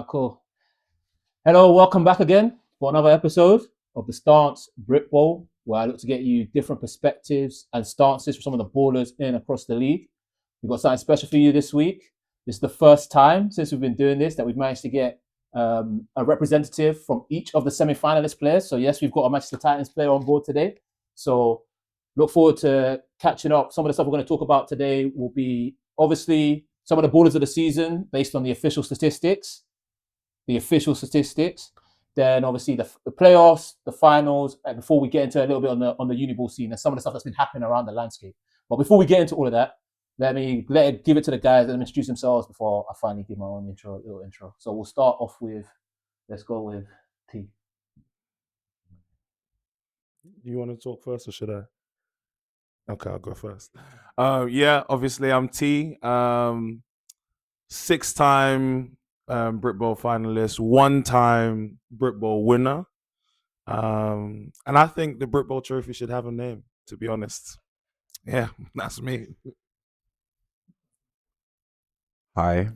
Cool. Hello, welcome back again for another episode of the Stance Britbowl, where I look to get you different perspectives and stances from some of the ballers in across the league. We've got something special for you this week. This is the first time since we've been doing this that we've managed to get a representative from each of the semi-finalist players. So yes, we've got a Manchester Titans player on board today. So look forward to catching up. Some of the stuff we're going to talk about today will be obviously some of the ballers of the season based on the official statistics. Then obviously the playoffs, the finals, and before we get into a little bit on the Uniball scene and some of the stuff that's been happening around the landscape. But before we get into all of that, let me give it to the guys, let them introduce themselves before I finally give my own little intro. So we'll start off with, let's go with T. You want to talk first or should I? Okay, I'll go first. Obviously I'm T. 6-time Britbowl finalist, 1-time Britbowl winner. And I think the Britbowl trophy should have a name, to be honest. Yeah, that's me. Hi.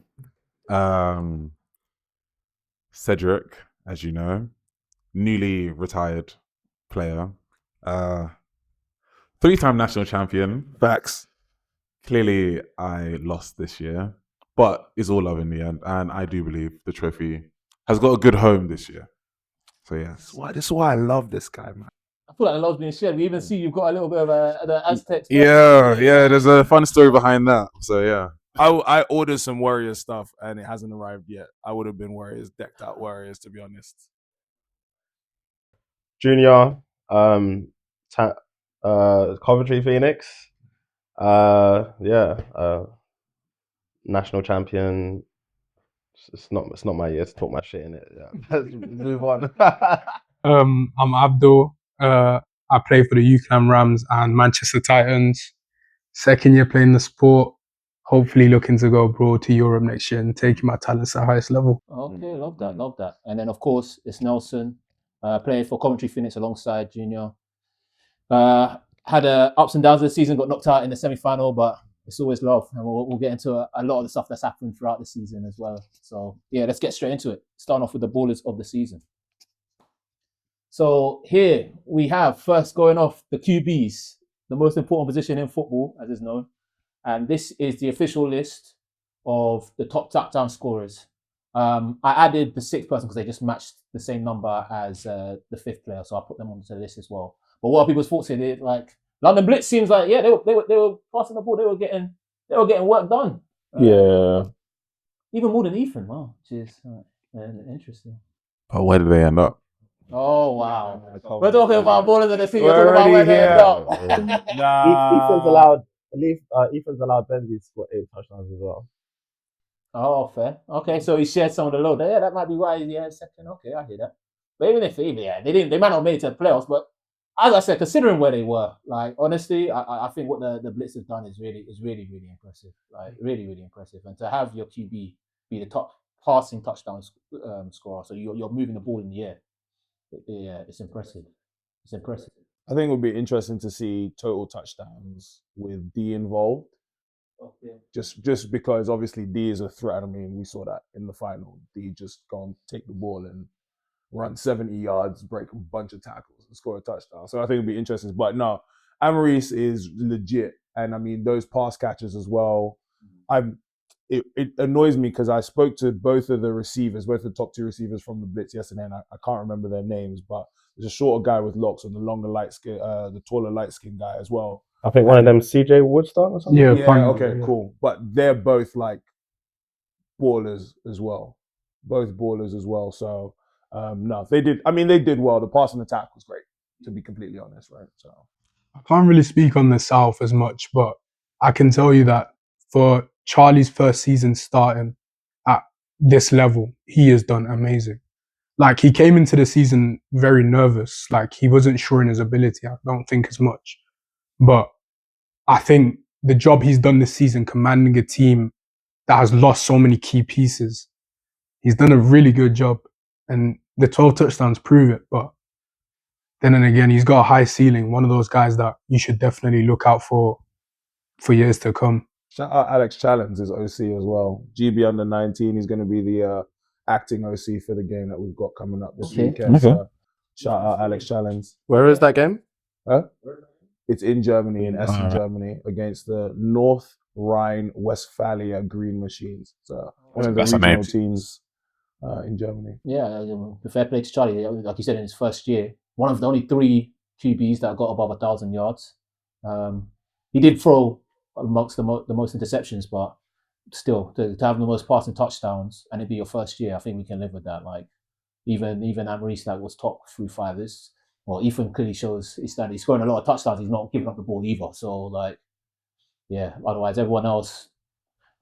Cedric, as you know, newly retired player. 3-time national champion. Facts. Clearly, I lost this year, but it's all love in the end. And I do believe the trophy has got a good home this year. So, yeah. This is why I love this guy, man. I feel like the love's being shared. We even see you've got a little bit of the Aztecs. Yeah, there's a fun story behind that. So, yeah. I ordered some Warriors stuff and it hasn't arrived yet. I would have been Warriors, decked out Warriors, to be honest. Junior, Coventry Phoenix, national champion. It's not my year to talk my shit in it. Yeah. Let's move on. I'm Abdul. I play for the UCLAM Rams and Manchester Titans. Second year playing the sport. Hopefully looking to go abroad to Europe next year and taking my talents to the highest level. Okay, love that. And then, of course, it's Nelson, playing for Coventry Phoenix alongside Junior. Had ups and downs of the season, got knocked out in the semi-final, but it's always love. And we'll get into a lot of the stuff that's happened throughout the season as well. So, yeah, let's get straight into it. Starting off with the ballers of the season. So here we have, first going off, the QBs, the most important position in football, as is known. And this is the official list of the top touchdown scorers. I added the 6th person because they just matched the same number as the 5th player, so I put them onto the list as well. But what are people's thoughts here? Like London Blitz seems like they were passing the ball, they were getting work done. Yeah, even more than Ethan. Wow, which is interesting. But where did they end up? Oh wow, we're talking about ballers of the season. We're talking about where they end up. Ethan's allowed Benji to score 8 touchdowns as well. Oh, fair. Okay, so he shared some of the load. Yeah, that might be why he's second. Okay, I hear that. But even if they might not have made it to the playoffs, but as I said, considering where they were, like honestly, I think what the Blitz have done is really impressive. Like really impressive. And to have your QB be the top passing touchdown scorer, so you're moving the ball in the air. Yeah, it's impressive. It's impressive. I think it would be interesting to see total touchdowns with D involved. Okay. Just because obviously D is a threat. I mean, we saw that in the final. D just go and take the ball and run 70 yards, break a bunch of tackles and score a touchdown. So I think it'd be interesting. But no, Amaris is legit. And I mean, those pass catches as well. It annoys me because I spoke to both of the receivers, both the top 2 receivers from the Blitz yesterday, and I can't remember their names, but there's a shorter guy with locks and the taller light skin guy as well. I think one of them CJ Woodstock or something. Yeah, Okay, cool. But they're both like ballers as well. Both ballers as well. So no, they did well. The passing attack was great, to be completely honest, right? So I can't really speak on the South as much, but I can tell you that for Charlie's first season starting at this level, he has done amazing. Like, he came into the season very nervous. Like, he wasn't sure in his ability. I don't think as much. But I think the job he's done this season, commanding a team that has lost so many key pieces, he's done a really good job. And the 12 touchdowns prove it. But then and again, he's got a high ceiling. One of those guys that you should definitely look out for years to come. Shout out Alex Challenge, his OC as well. GB under 19, he's going to be the acting OC for the game that we've got coming up this Okay. weekend. Okay. So shout out Alex Challenge. Where is that game? Huh? It's in Germany, in Essen, Alright. Germany, against the North Rhine-Westphalia Green Machines. So one of the That's a regional name. teams in Germany. Yeah, fair play to Charlie. Like you said, in his first year, one of the only 3 QBs that got above 1,000 yards. He did throw amongst the most interceptions, but still, to have the most passing touchdowns and it be your first year, I think we can live with that. Like even Amarice that was top through 5 is. Well, Ethan clearly shows he's scoring a lot of touchdowns. He's not giving up the ball either. So, like, yeah. Otherwise, everyone else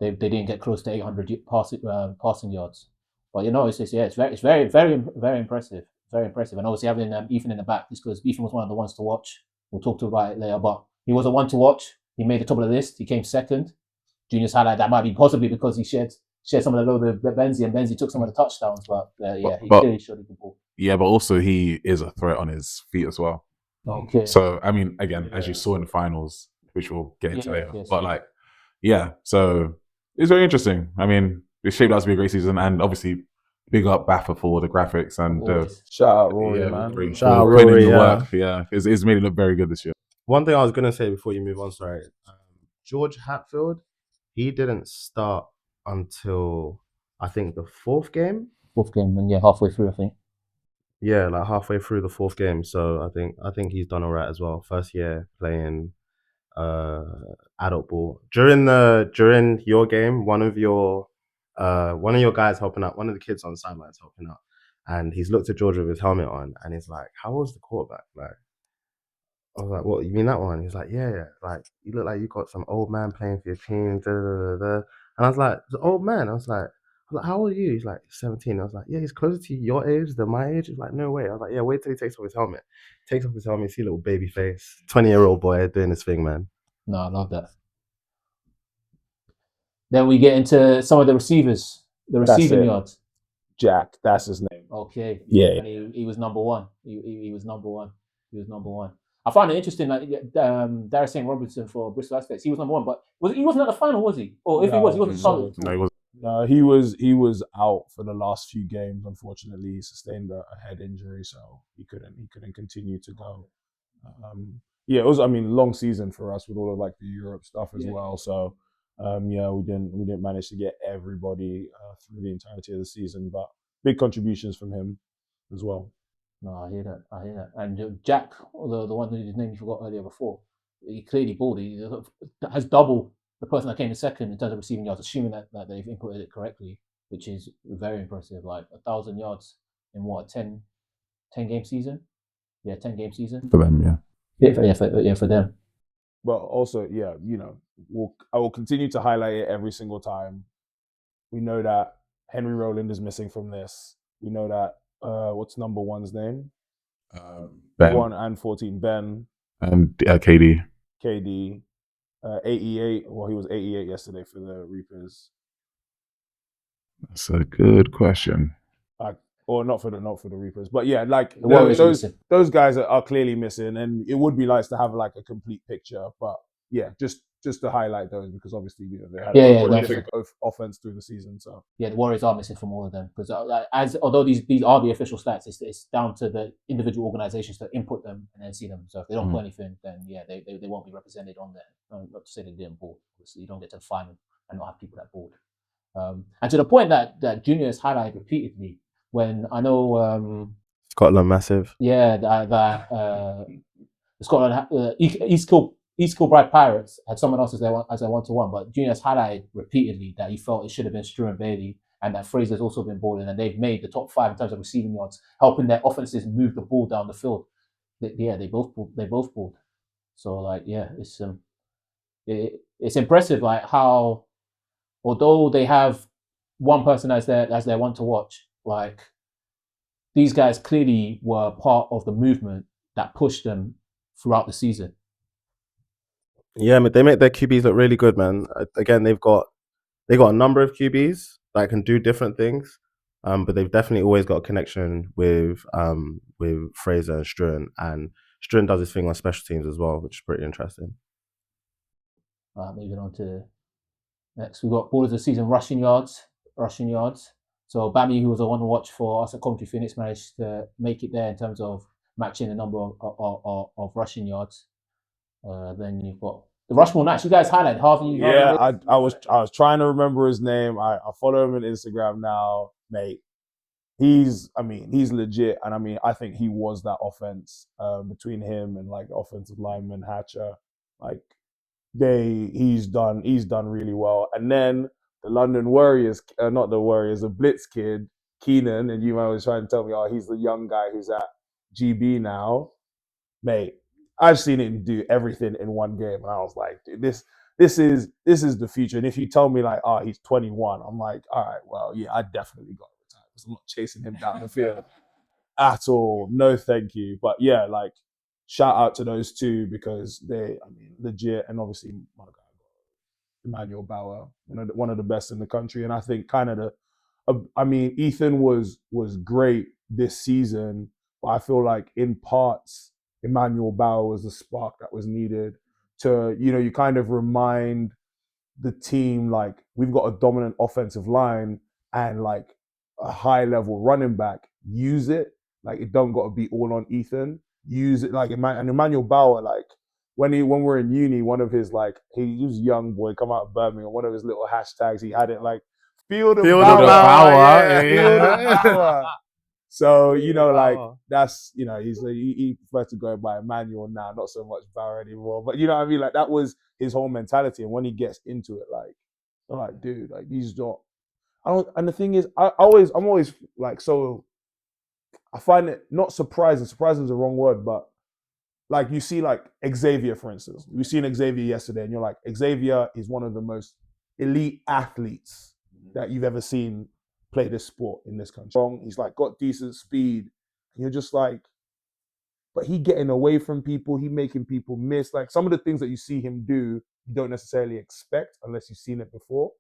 they didn't get close to 800 passing yards. But it's very, very, very impressive. Very impressive. And obviously having Ethan in the back is because Ethan was one of the ones to watch. We'll talk about it later. But he was a one to watch. He made the top of the list. He came second. Junior's highlight that might be possibly because he shared some of the load with Benzi, and Benzi took some of the touchdowns. But he clearly showed he could ball. Yeah, but also he is a threat on his feet as well. Okay. So, I mean, again, as you saw in the finals, which we'll get into later. Yes. But like, yeah, so it's very interesting. I mean, it's shaped out to be a great season, and obviously, big up Baffa for the graphics and Shout out Rory, yeah, man. for Shout out putting in Rory, the yeah. work. Yeah, it's made it look very good this year. One thing I was gonna say before you move on, sorry, George Hatfield, he didn't start until I think the 4th game. 4th game, and halfway through, I think. Yeah, like halfway through the 4th game. So I think he's done all right as well. First year playing adult ball. During your game, one of your guys helping out, one of the kids on the sidelines helping out, and he's looked at George with his helmet on, and he's like, "How was the quarterback?" Like, I was like, "What, you mean that one?" He's like, "Yeah. Like, you look like you got some old man playing for your team." Da, da, da, da. And I was like, "The old man?" I was like, "How old are you?" He's like, 17. I was like, "Yeah, he's closer to your age than my age." He's like, "No way." I was like, "Yeah, wait till he takes off his helmet." Takes off his helmet, see a little baby face, 20-year-old boy doing his thing, man. No, I love that. Then we get into some of the receivers, the That's receiving it. yards. Jack, that's his name. Okay. Yeah. And he was number 1. He was number 1. He was number 1. I find it interesting that Darius St. Robertson for Bristol Aspects, he was number 1, but he wasn't at the final, was he? Or if he was, he wasn't solid. No, he was. He was out for the last few games. Unfortunately, he sustained a head injury, so he couldn't continue to go. It was, I mean, long season for us with all of like the Europe stuff as well. So we didn't manage to get everybody through the entirety of the season, but big contributions from him as well. No, I hear that. And Jack, the one whose name you forgot earlier before, he clearly balled. He has double the person that came in second in terms of receiving yards, assuming that they've inputted it correctly, which is very impressive. Like 1,000 yards in what, 10 game season? Yeah, 10 game season. For them, yeah. For them. But also, I will continue to highlight it every single time. We know that Henry Rowland is missing from this. We know that what's number 1's name? Ben 1 and 14, Ben. and KD. KD. 88. Well, he was 88 yesterday for the Reapers. That's a good question. Or not for the Reapers, but yeah, like those guys are clearly missing, and it would be nice to have like a complete picture. But yeah, just to highlight those because obviously they had a prolific offense through the season. So yeah, the Warriors are missing from all of them because although these are the official stats, it's down to the individual organizations to input them and then see them. So if they don't put anything, then yeah, they won't be represented on there. Not to say they didn't ball, obviously you don't get to the final and not have people that balled. And to the point that Junior has highlighted repeatedly. When I know Scotland massive. Yeah, the Scotland East Kilbride Pirates had someone else as their 1-to-1, but Junior's highlighted repeatedly that he felt it should have been Struan Bailey and that Fraser's also been balling, and they've made the top 5 in terms of receiving yards, helping their offenses move the ball down the field. They both balled. So like it's impressive like how although they have one person as their one to watch. Like, these guys clearly were part of the movement that pushed them throughout the season. Yeah, they make their QBs look really good, man. Again, they got a number of QBs that can do different things, but they've definitely always got a connection with Fraser and Struan does his thing on special teams as well, which is pretty interesting. Moving on to next, we've got Ballers of the Season rushing yards. So Bammy, who was on watch for us at Coventry Phoenix, managed to make it there in terms of matching the number of rushing yards. Then you've got the Rushmore Knights. You guys highlight Harvey. Yeah, I was trying to remember his name. I follow him on Instagram now, mate. He's legit, and I think he was that offense between him and like offensive lineman Hatcher. Like he's done really well. And then the London Warriors, not the Warriors, the Blitz kid Keenan, and you was trying to tell me, oh, he's the young guy who's at GB now, mate. I've seen him do everything in one game, and I was like, dude, this is the future. And if you tell me like, oh, he's 21, I'm like, all right, well, yeah, I definitely got to retire because I'm not chasing him down the field at all. No, thank you. But yeah, like shout out to those two because they, legit, and obviously my guy Emmanuel Bauer, one of the best in the country, and I think kind of Ethan was great this season, but I feel like in parts Emmanuel Bauer was the spark that was needed to, you kind of remind the team like we've got a dominant offensive line and like a high level running back. Use it. Like it don't got to be all on Ethan. Use it like and Emmanuel Bauer, like when we're in uni, one of his like he was young boy, come out of Birmingham, one of his little hashtags, he had it like Field of Power. Field of Power. So, like that's, he prefers to go by Emmanuel now, not so much Bauer anymore. But you know what I mean? Like that was his whole mentality. And when he gets into it, like, I'm like, dude, like he's not, and the thing is, I'm always like, so I find it not surprising. Surprising is the wrong word, but like you see like Xavier, for instance. We seen Xavier yesterday and you're like, Xavier is one of the most elite athletes that you've ever seen play this sport in this country. He's like got decent speed. And you're just like, but he getting away from people, he making people miss. Like some of the things that you see him do, you don't necessarily expect unless you've seen it before.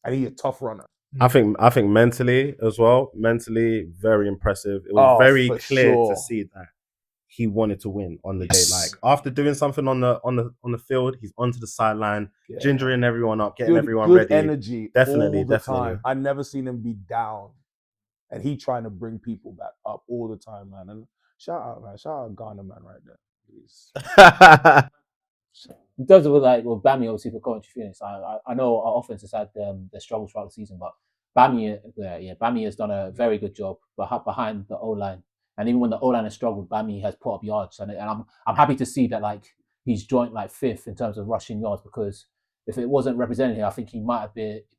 And he's a tough runner. I think mentally as well, very impressive. It was very clear to see that he wanted to win on the day. Like after doing something on the field, he's onto the sideline, gingering everyone up, getting everyone good ready. Energy, definitely. Time. I never seen him be down, and he trying to bring people back up all the time, man. And shout out Ghana, man, right there. Please. In terms of like Bammy, obviously for Coventry Phoenix, I know our offense has had their struggles throughout the season, but Bammy has done a very good job behind the O-line. And even when the O-line has struggled, Bammy has put up yards. And I'm happy to see that like he's joint like fifth in terms of rushing yards, because if it wasn't represented here, I think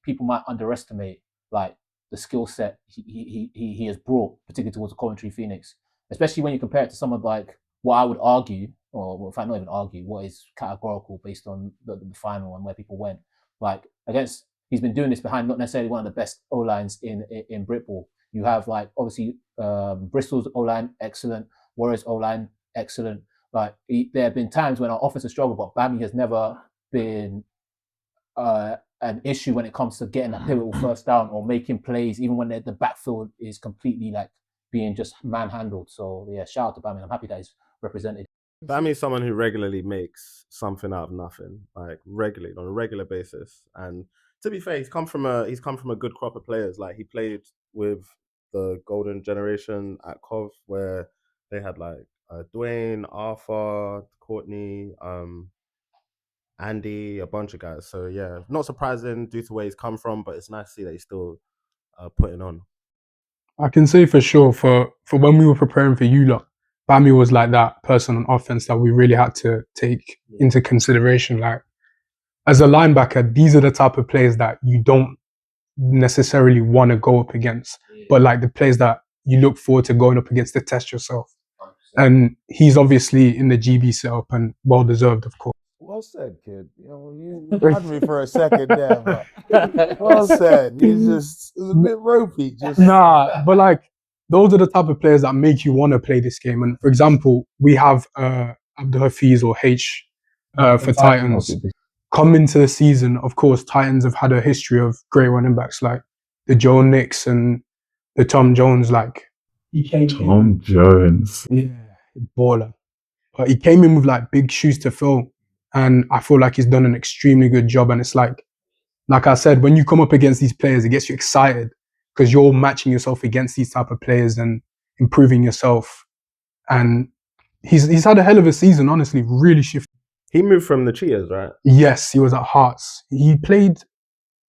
people might underestimate like the skill set he has brought, particularly towards the Coventry Phoenix, especially when you compare it to some of like what I would argue, or in fact not even argue, what is categorical based on the final and where people went. Like he's been doing this behind not necessarily one of the best O-lines in Britball. You have like obviously Bristol's O-line excellent, Warriors O-line excellent. Like there have been times when our offense has struggled, but Bammy has never been an issue when it comes to getting that pivotal first down or making plays, even when the backfield is completely like being just manhandled. So yeah, shout out to Bammy. I'm happy that he's represented. Bammy is someone who regularly makes something out of nothing, like regularly on a regular basis. And to be fair, he's come from a good crop of players. Like he played with the golden generation at Cov, where they had like Dwayne, Arthur, Courtney, Andy, a bunch of guys. So yeah, not surprising due to where he's come from, but it's nice to see that he's still putting on. I can say for sure, for when we were preparing for you lot, Bammy was like that person on offense that we really had to take into consideration. Like as a linebacker, these are the type of players that you don't necessarily want to go up against, but like the players that you look forward to going up against to test yourself. 100%. And he's obviously in the GB setup and well deserved, of course. Well said, kid. You had me for a second there, but well said. It's a bit ropey. Nah, but like those are the type of players that make you want to play this game. And for example, we have Abdul Hafiz or H for Titans. Come into the season, of course, Titans have had a history of great running backs like the Joe Nicks and the Tom Jones. Like he came Tom Jones, baller. But he came in with like big shoes to fill, and I feel like he's done an extremely good job. And it's like I said, when you come up against these players, it gets you excited because you're matching yourself against these type of players and improving yourself. And he's had a hell of a season, honestly, really shifty. He moved from the Cheetahs, right? Yes, he was at Hearts. He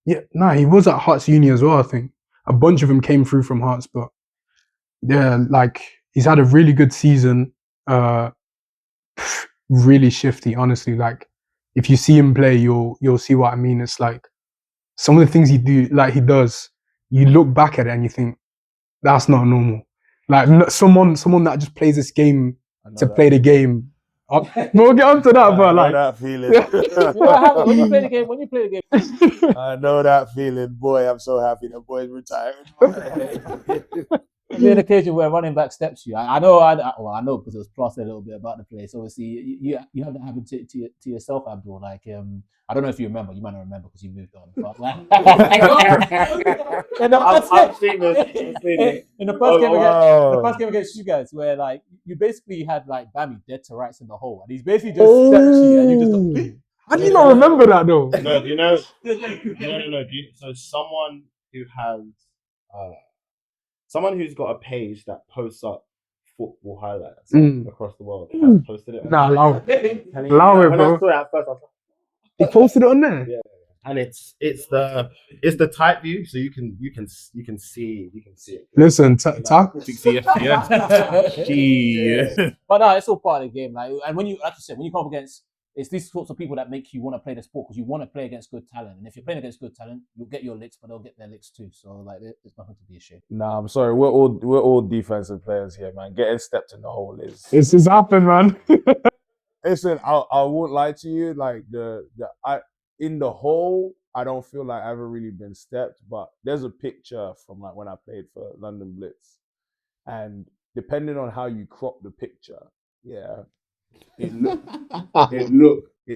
was at Hearts Uni as well, I think. A bunch of them came through from Hearts, but yeah, like he's had a really good season. Really shifty, honestly. Like if you see him play, you'll see what I mean. It's like some of the things he does, you look back at it and you think that's not normal. Like someone that just plays this game to play the game. We'll get onto that, but like that feeling. When you play the game, I know that feeling, boy. I'm so happy the boy's retired. there'll be an occasion where running back steps you. I know because it was plastered a little bit about the place. Obviously, you have that happen to yourself, Abdul. Like, I don't know if you remember. You might not remember because you moved on. But like, I've seen this. In the first game against you guys, where like you basically had like Bammy dead to rights in the hole, and he's basically just stepped you, and you just. How do you not remember that though? No, do you know? No. So someone who has, someone who's got a page that posts up football highlights across the world has posted it. Nah, allow it, When bro. I saw it at first, I was like, He posted it on there. yeah. And it's the type view, so you can see it. Listen, But no, it's all part of the game. Like, and when you, like you said, when you come up against, it's these sorts of people that make you want to play the sport because you want to play against good talent. And if you're playing against good talent, you'll get your licks, but they'll get their licks too. So like, there's nothing to be ashamed. Nah, I'm sorry. We're all defensive players here, man. Getting stepped in the hole is. it's just happened, man. Listen, I won't lie to you. Like in the hole, I don't feel like I've ever really been stepped. But there's a picture from like when I played for London Blitz, and depending on how you crop the picture, yeah, it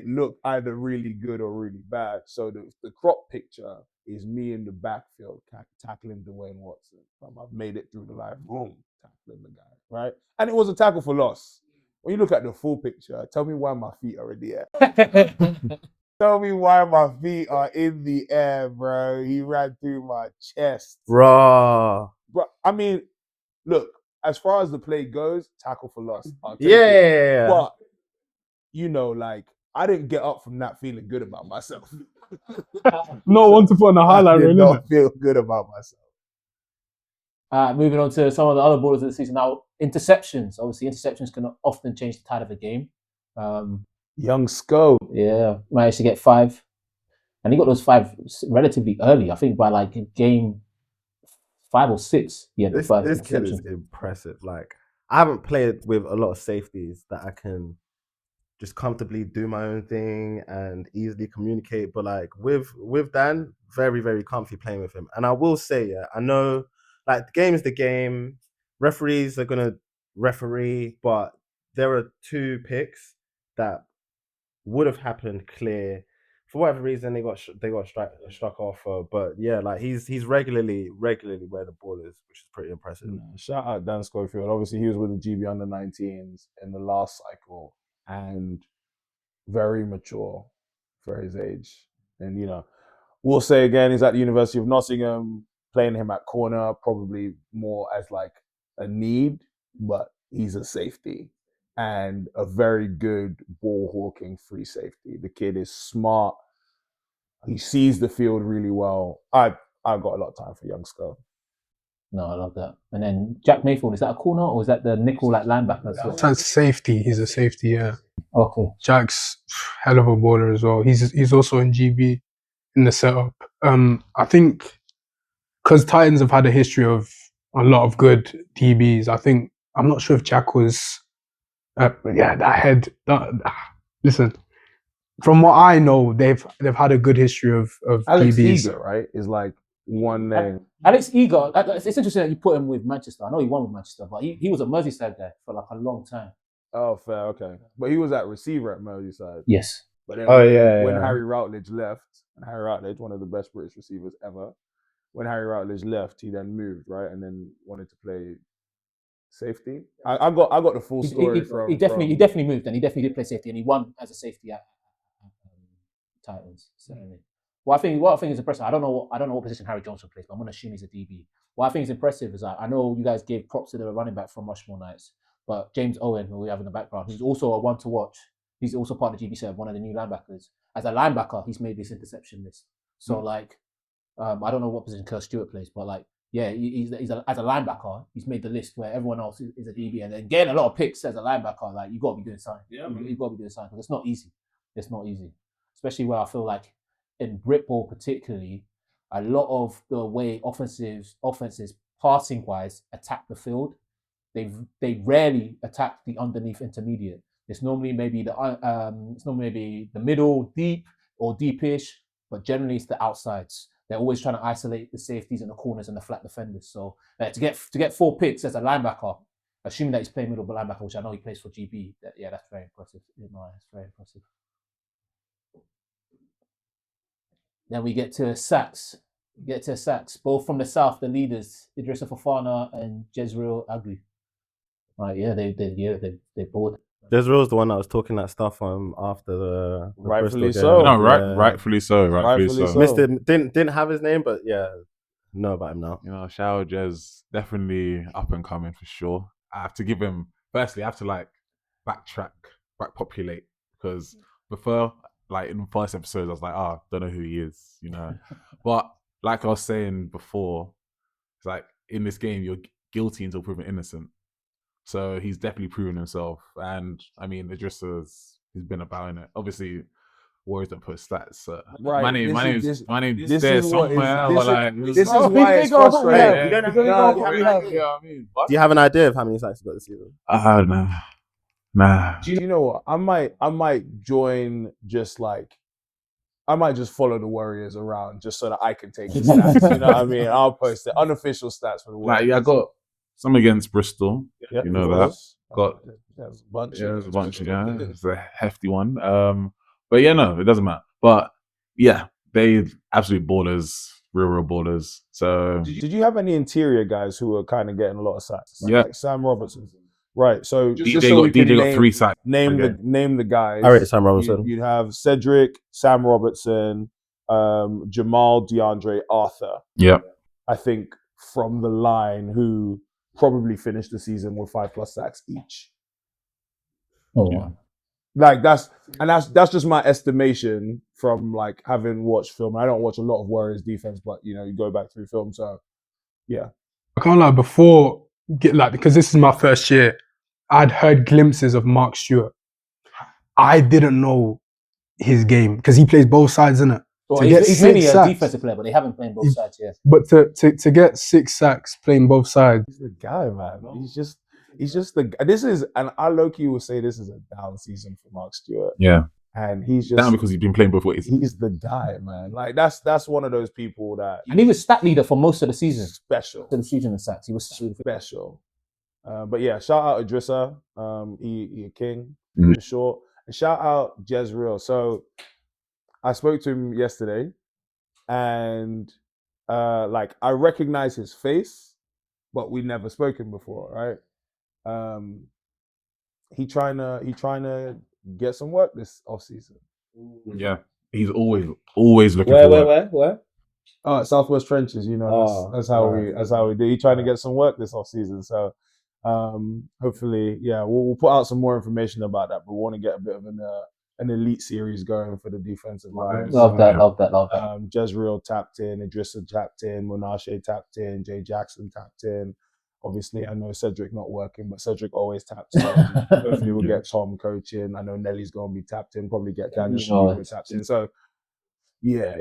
looked either really good or really bad. So the crop picture is me in the backfield tackling Dwayne Watson. I've made it through the line, boom, tackling the guy, right? And it was a tackle for loss. When you look at the full picture, tell me why my feet are in the air. Tell me why my feet are in the air, bro. He ran through my chest. Raw. Bro, I mean, look, as far as the play goes, tackle for loss. Yeah. But, you know, like, I didn't get up from that feeling good about myself. No one to put on the highlight I did reel, not innit? feel good about myself. Moving on to some of the other ballers of the season now. Interceptions. Obviously, interceptions can often change the tide of a game. Young Sco. Yeah, managed to get 5. And he got those 5 relatively early. I think by like game 5 or 6, he had the 5 This kid is interceptions. impressive. Like, I haven't played with a lot of safeties that I can just comfortably do my own thing and easily communicate. But like with Dan, very, very comfy playing with him. And I will say, yeah, I know like the game is the game. Referees are gonna referee, but there are 2 picks that would have happened clear. For whatever reason, they got struck off. But yeah, like he's regularly where the ball is, which is pretty impressive. Shout out Dan Schofield. Obviously, he was with the GB under-19s in the last cycle and very mature for his age. And, you know, we'll say again, he's at the University of Nottingham, playing him at corner, probably more as like a need, but he's a safety and a very good ball hawking free safety. The kid is smart. He sees the field really well. I've got a lot of time for young Skull. No, I love that. And then Jack Mayfield, is that a corner or is that the nickel like linebacker? That's safety. He's a safety, yeah. Okay. Jack's hell of a baller as well. He's also in GB in the setup. I think because Titans have had a history of a lot of good DBs. I'm not sure if Jack was. Listen, from what I know, they've had a good history of Alex DBs. Eager, right, is like one name. Alex Eager, it's interesting that you put him with Manchester. I know he won with Manchester, but he was a Merseyside guy for like a long time. Oh, fair, okay. But he was at receiver at Merseyside. Yes. But then when Harry Routledge left, and Harry Routledge, one of the best British receivers ever, when Harry Routledge left, he then moved, right, and then wanted to play safety. I got the full story He definitely moved, and he definitely did play safety, and he won as a safety at Titans. Certainly. what I think is impressive. I don't know what position Harry Johnson plays, but I'm gonna assume he's a DB. What I think is impressive is that I know you guys gave props to the running back from Rushmore Knights, but James Owen, who we have in the background, who's also a one to watch. He's also part of the GB7, one of the new linebackers. As a linebacker, he's made this interception list. So like, I don't know what position Kerr Stewart plays, but like, yeah, as a linebacker, he's made the list where everyone else is a DB, and then getting a lot of picks as a linebacker, like you got to be doing something. Yeah, you got to be doing something because it's not easy. It's not easy, especially where I feel like in Britball particularly, a lot of the way offenses passing wise attack the field, they rarely attack the underneath intermediate. It's normally maybe the middle deep or deepish, but generally it's the outsides. They're always trying to isolate the safeties and the corners and the flat defenders. So to get 4 picks as a linebacker, assuming that he's playing middle linebacker, which I know he plays for GB, that's very impressive. That's very impressive. Then we get to sacks. Both from the south, the leaders, Idrissa Fofana and Jezreel Agui. They bored. Jezreel's the one that was talking that stuff after the Rightfully Bristol so. game. No, rightfully so. Rightfully so. Missed it. Didn't have his name, but yeah, know about him now. You know, shout out Jez, definitely up and coming for sure. I have to give him. Firstly, I have to like back populate because before, like in the first episodes, I was like, don't know who he is, you know. But like I was saying before, it's like in this game, you're guilty until proven innocent. So he's definitely proven himself. And I mean, Idrissa's he's been about in it. Obviously, Warriors don't put stats. Right. My name is this there is what somewhere. this is why it's frustrating. Do you have an idea of how many sacks you got this season? Nah. Do you know what? I might join I might just follow the Warriors around just so that I can take the stats. You know what I mean? I'll post the unofficial stats for the Warriors. Like, I got some against Bristol. Yep, you know that. Got there's a bunch. There's a bunch. Yeah, it's a hefty one. But yeah, no, it doesn't matter. But yeah, they absolute ballers, real ballers. So did you have any interior guys who were kind of getting a lot of sacks? Like Sam Robertson. Right. So DJ got 3 sacks. Name the guys. I rate Sam Robertson. You'd have Cedric, Sam Robertson, Jamal, DeAndre, Arthur. Yeah. I think from the line who probably finished the season with 5+ sacks each. Oh, yeah. Like that's just my estimation from like having watched film. I don't watch a lot of Warriors defense, but you know, you go back through film. So yeah. I can't lie, because this is my first year, I'd heard glimpses of Mark Stewart. I didn't know his game because he plays both sides, innit? Well, he's mainly a defensive player, but they haven't played both sides yet. But to get 6 sacks playing both sides, he's the guy, man. He's just the. This is, and I low-key will say this is a down season for Mark Stewart. Yeah, and he's just down because he's been playing both ways. He's the guy, man. Like that's one of those people that. And he was stat leader for most of the season. Special. For the season in sacks, he was special. But yeah, shout out Idrissa. He a king for sure. And shout out Jezreel. So I spoke to him yesterday, and like I recognize his face, but we never spoken before, right? He trying to get some work this off season. Yeah, he's always looking for work. Where? Oh, Southwest Trenches. You know, that's how we do. He's trying to get some work this off season. So hopefully, yeah, we'll put out some more information about that. But we want to get a bit of an elite series going for the defensive line. Love that. Jezreel tapped in, Idrissa tapped in, Monashe tapped in, Jay Jackson tapped in. Obviously, I know Cedric not working, but Cedric always taps in. Hopefully, we'll get Tom coaching. I know Nelly's going to be tapped in. Probably get Daniel tapped in. So, yeah.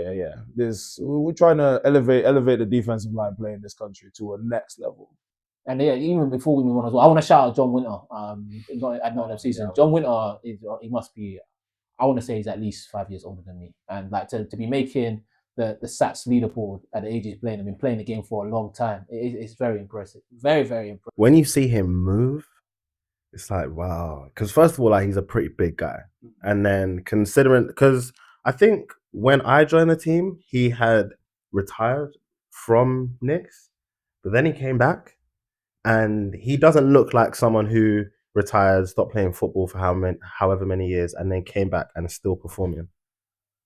We're trying to elevate the defensive line play in this country to a next level. And yeah, even before we move on as well, I want to shout out John Winter. At Nottingham season, John Winter he must be. I want to say he's at least 5 years older than me, and like to be making the Sats leaderboard at the age he's playing. I've been playing the game for a long time. It's very impressive. Very, very impressive. When you see him move, it's like, wow. Because first of all, like he's a pretty big guy. And then because I think when I joined the team, he had retired from Knicks, but then he came back and he doesn't look like someone who retired, stopped playing football for however many years, and then came back and is still performing.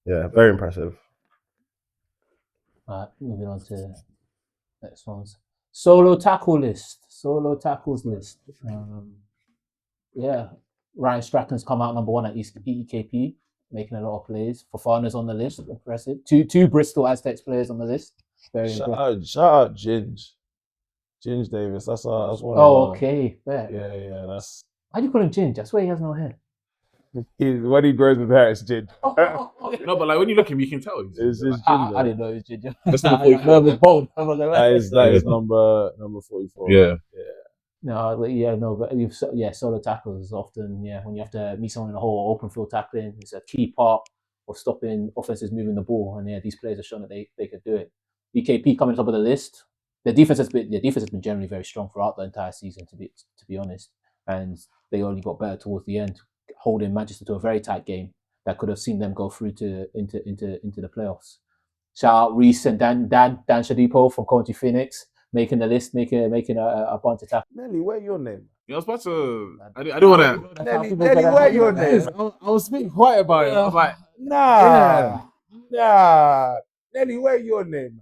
Yeah, very impressive. Alright, moving on to next ones. Solo tackles list. Yeah, Ryan Strachan's come out number 1 at EKP, making a lot of plays. Fofana's on the list, impressive. Two Bristol Aztecs players on the list. Very impressive. Shout out Ginge Davis. That's one. Okay, fair. Yeah. That's Why do you call him Ginge? I swear he has no hair. when he grows with hair, it's Ginge. No, but like when you look at him, you can tell. It's like, Ginge. I didn't know it was Ginger. That's number 44. No, it was bold. That is number 44. Yeah. No, but yeah, no, but solo tackles is often, when you have to meet someone in the hole, open field tackling, it's a key part of stopping offenses moving the ball. And these players have shown that they could do it. EKP coming top of the list. The defense has been generally very strong throughout the entire season, to be honest. And they only got better towards the end, holding Manchester to a very tight game that could have seen them go through into the playoffs. Shout out Reece and Dan Shadipo from Coventry Phoenix, making the list, making a bunch of tackles. Nelly, where your name? I was about to. I don't want to. Nelly, where your name? I was speaking quiet about it. I was like, Nah. Nelly, where your name?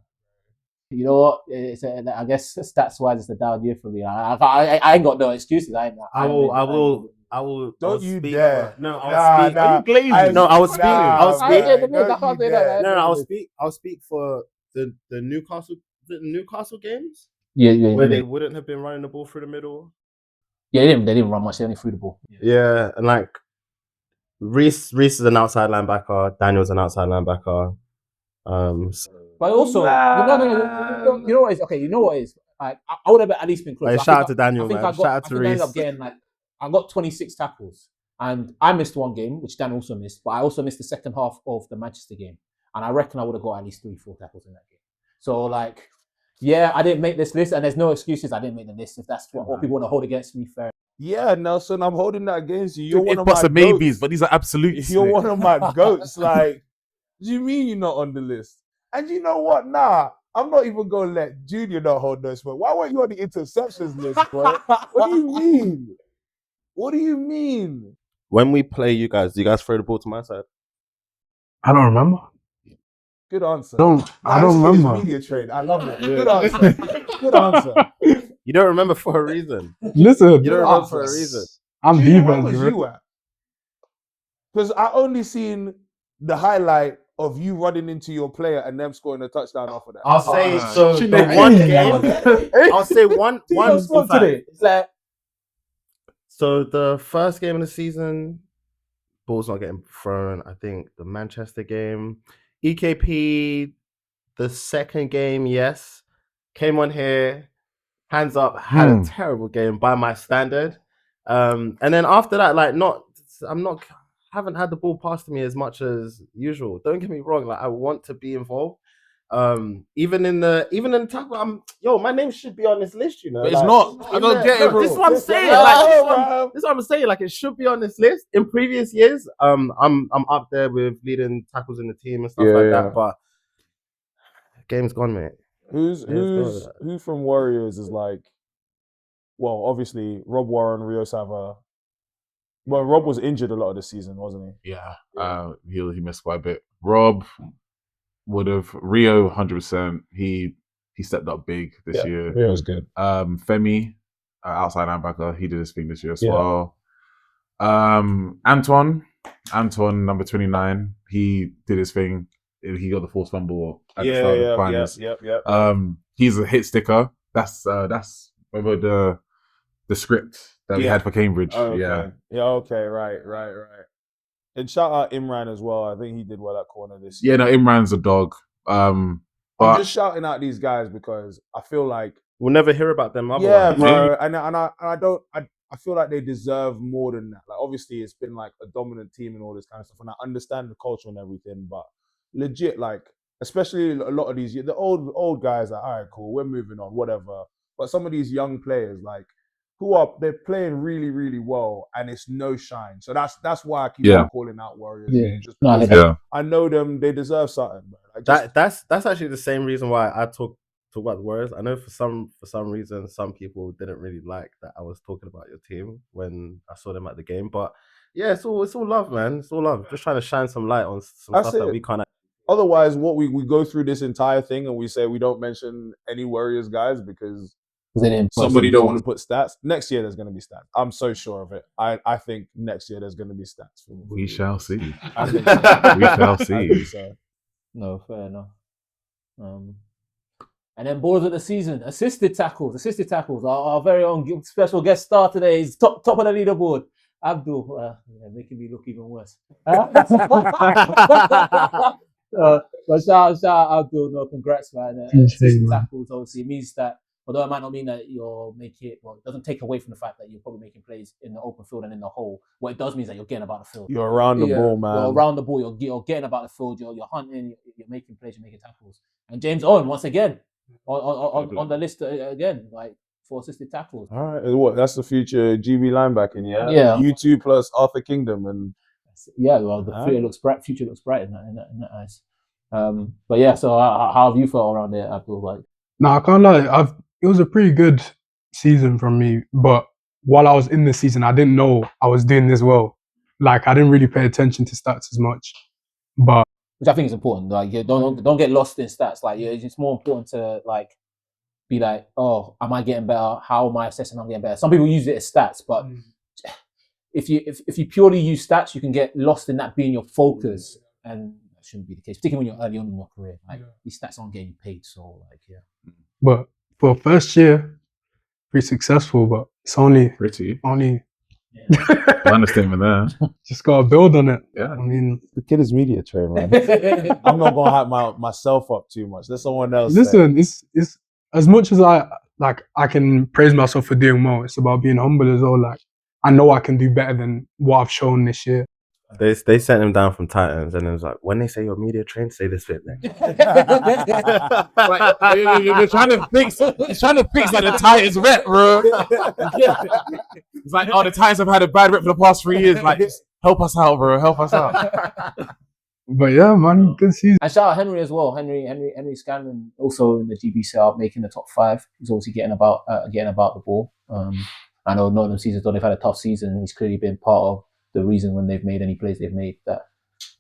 You know what? I guess stats wise, it's a down year for me. I ain't got no excuses. I will. Don't you dare! I'll speak for the Newcastle games. Yeah. Where they wouldn't have been running the ball through the middle. Yeah, they didn't run much. They only threw the ball. Yeah, and like Reece is an outside linebacker. Daniel's an outside linebacker. But also, no. You know what is okay? You know what is? Like, I would have at least been close. Shout out to Daniel, man. Shout out to Reece. I ended up getting I got 26 tackles, and I missed one game, which Dan also missed. But I also missed the second half of the Manchester game, and I reckon I would have got at least 3-4 tackles in that game. So I didn't make this list, and there's no excuses. I didn't make the list. If that's what people want to hold against me, fair. Yeah, Nelson, I'm holding that against you. You're one of my maybes, goats. But these are absolutes. You're one of my goats. Like, do you mean you're not on the list? And you know what? Nah, I'm not even gonna let Junior not hold no smoke. Why weren't you on the interceptions list, bro? What do you mean? What do you mean? When we play you guys, do you guys throw the ball to my side? I don't remember. Good answer. I don't remember. Media train. I love it. Good answer. Good answer. You don't remember for a reason. Listen, you don't remember for a reason. I'm Junior, defense. where was you at? Because I only seen the highlight of you running into your player and them scoring a touchdown off of that. I'll say the one game. I'll say one. It's like, so the first game of the season, ball's not getting thrown. I think the Manchester game, EKP, the second game, yes, came on here, hands up, had a terrible game by my standard. And then after that, haven't had the ball passed to me as much as usual. Don't get me wrong, like I want to be involved. Even in the tackle, my name should be on this list, you know. But it's not. I don't get it, bro. This is what I'm saying. This is what I'm saying. Like it should be on this list. In previous years, I'm up there with leading tackles in the team and stuff that. But game's gone, mate. Who's from Warriors is like? Well, obviously Rob Warren, Rio Sava. Well, Rob was injured a lot of the season, wasn't he? Yeah. He missed quite a bit. Rob would have. Rio, 100%. He stepped up big this year. Rio was good. Femi, outside linebacker, he did his thing this year as well. Antoine, number 29, he did his thing. He got the forced fumble at the start of the finals. He's a hit sticker. That's remember the script that we had for Cambridge. Oh, okay. Okay, right. And shout out Imran as well. I think he did well at corner this year. Yeah, no, Imran's a dog. I'm just shouting out these guys because I feel like we'll never hear about them. Yeah, bro. And I feel like they deserve more than that. Like obviously it's been like a dominant team and all this kind of stuff, and I understand the culture and everything, but legit, like especially a lot of these the old guys are all right, cool, we're moving on, whatever. But some of these young players, like they're playing really, really well, and it's no shine. So that's why I keep on calling out Warriors. Yeah. I know them; they deserve something. Like that's actually the same reason why I talk about the Warriors. I know for some reason some people didn't really like that I was talking about your team when I saw them at the game. But yeah, it's all love, man. It's all love. Just trying to shine some light on some stuff that we can't. otherwise, what we go through this entire thing and we say we don't mention any Warriors guys because somebody don't want to put stats. Next year there's going to be stats. I'm so sure of it. I think next year there's going to be stats. We shall see. I think so. We shall I think see. so. No, fair enough. And then ballers of the season, assisted tackles. Our very own special guest star today is top of the leaderboard. Abdul, making me look even worse. But shout out Abdul, no, congrats, man. Assisted tackles, obviously, it means that, although it might not mean that you'll make it, well, it doesn't take away from the fact that you're probably making plays in the open field and in the hole. What it does mean is that you're getting about the field. You're around the ball, man. You're around the ball. You're getting about the field. You're hunting. You're making plays. You're making tackles. And James Owen, once again, on the list again, like 4 assisted tackles. All right, what? That's the future GB linebacking, yeah. Yeah. U2 plus Arthur Kingdom, and well, the future looks bright. Future looks bright in that eyes. But yeah, so how have you felt around there, Abdul? Like, no, I can't lie. It was a pretty good season from me, but while I was in the season, I didn't know I was doing this well. Like, I didn't really pay attention to stats as much, but which I think is important. Like, don't get lost in stats. Like, it's more important to like be like, oh, am I getting better? How am I assessing I'm getting better? Some people use it as stats, but if you purely use stats, you can get lost in that being your focus, and that shouldn't be the case. Particularly when you're early on in your career, like these stats aren't getting paid. So, like, yeah. But for first year, pretty successful. But it's only. Understatement there. Just gotta build on it. Yeah. I mean, the kid is media trained, man. I'm not gonna hype myself up too much. Let someone else. Listen, it's as much as I can praise myself for doing well. It's about being humble as well. Like, I know I can do better than what I've shown this year. They sent him down from Titans, and it was like, when they say you're media trained, say this bit next. You're trying to fix that the Titans rep, bro. It's like, oh, the Titans have had a bad rep for the past 3 years. Like, just help us out, bro. Help us out. But yeah, man, good season. And shout out Henry as well. Henry Scanlon also in the GB setup, making the top 5. He's obviously getting about the ball. I know Nottingham seasons, though they've had a tough season, he's clearly been part of the reason when they've made any plays they've made that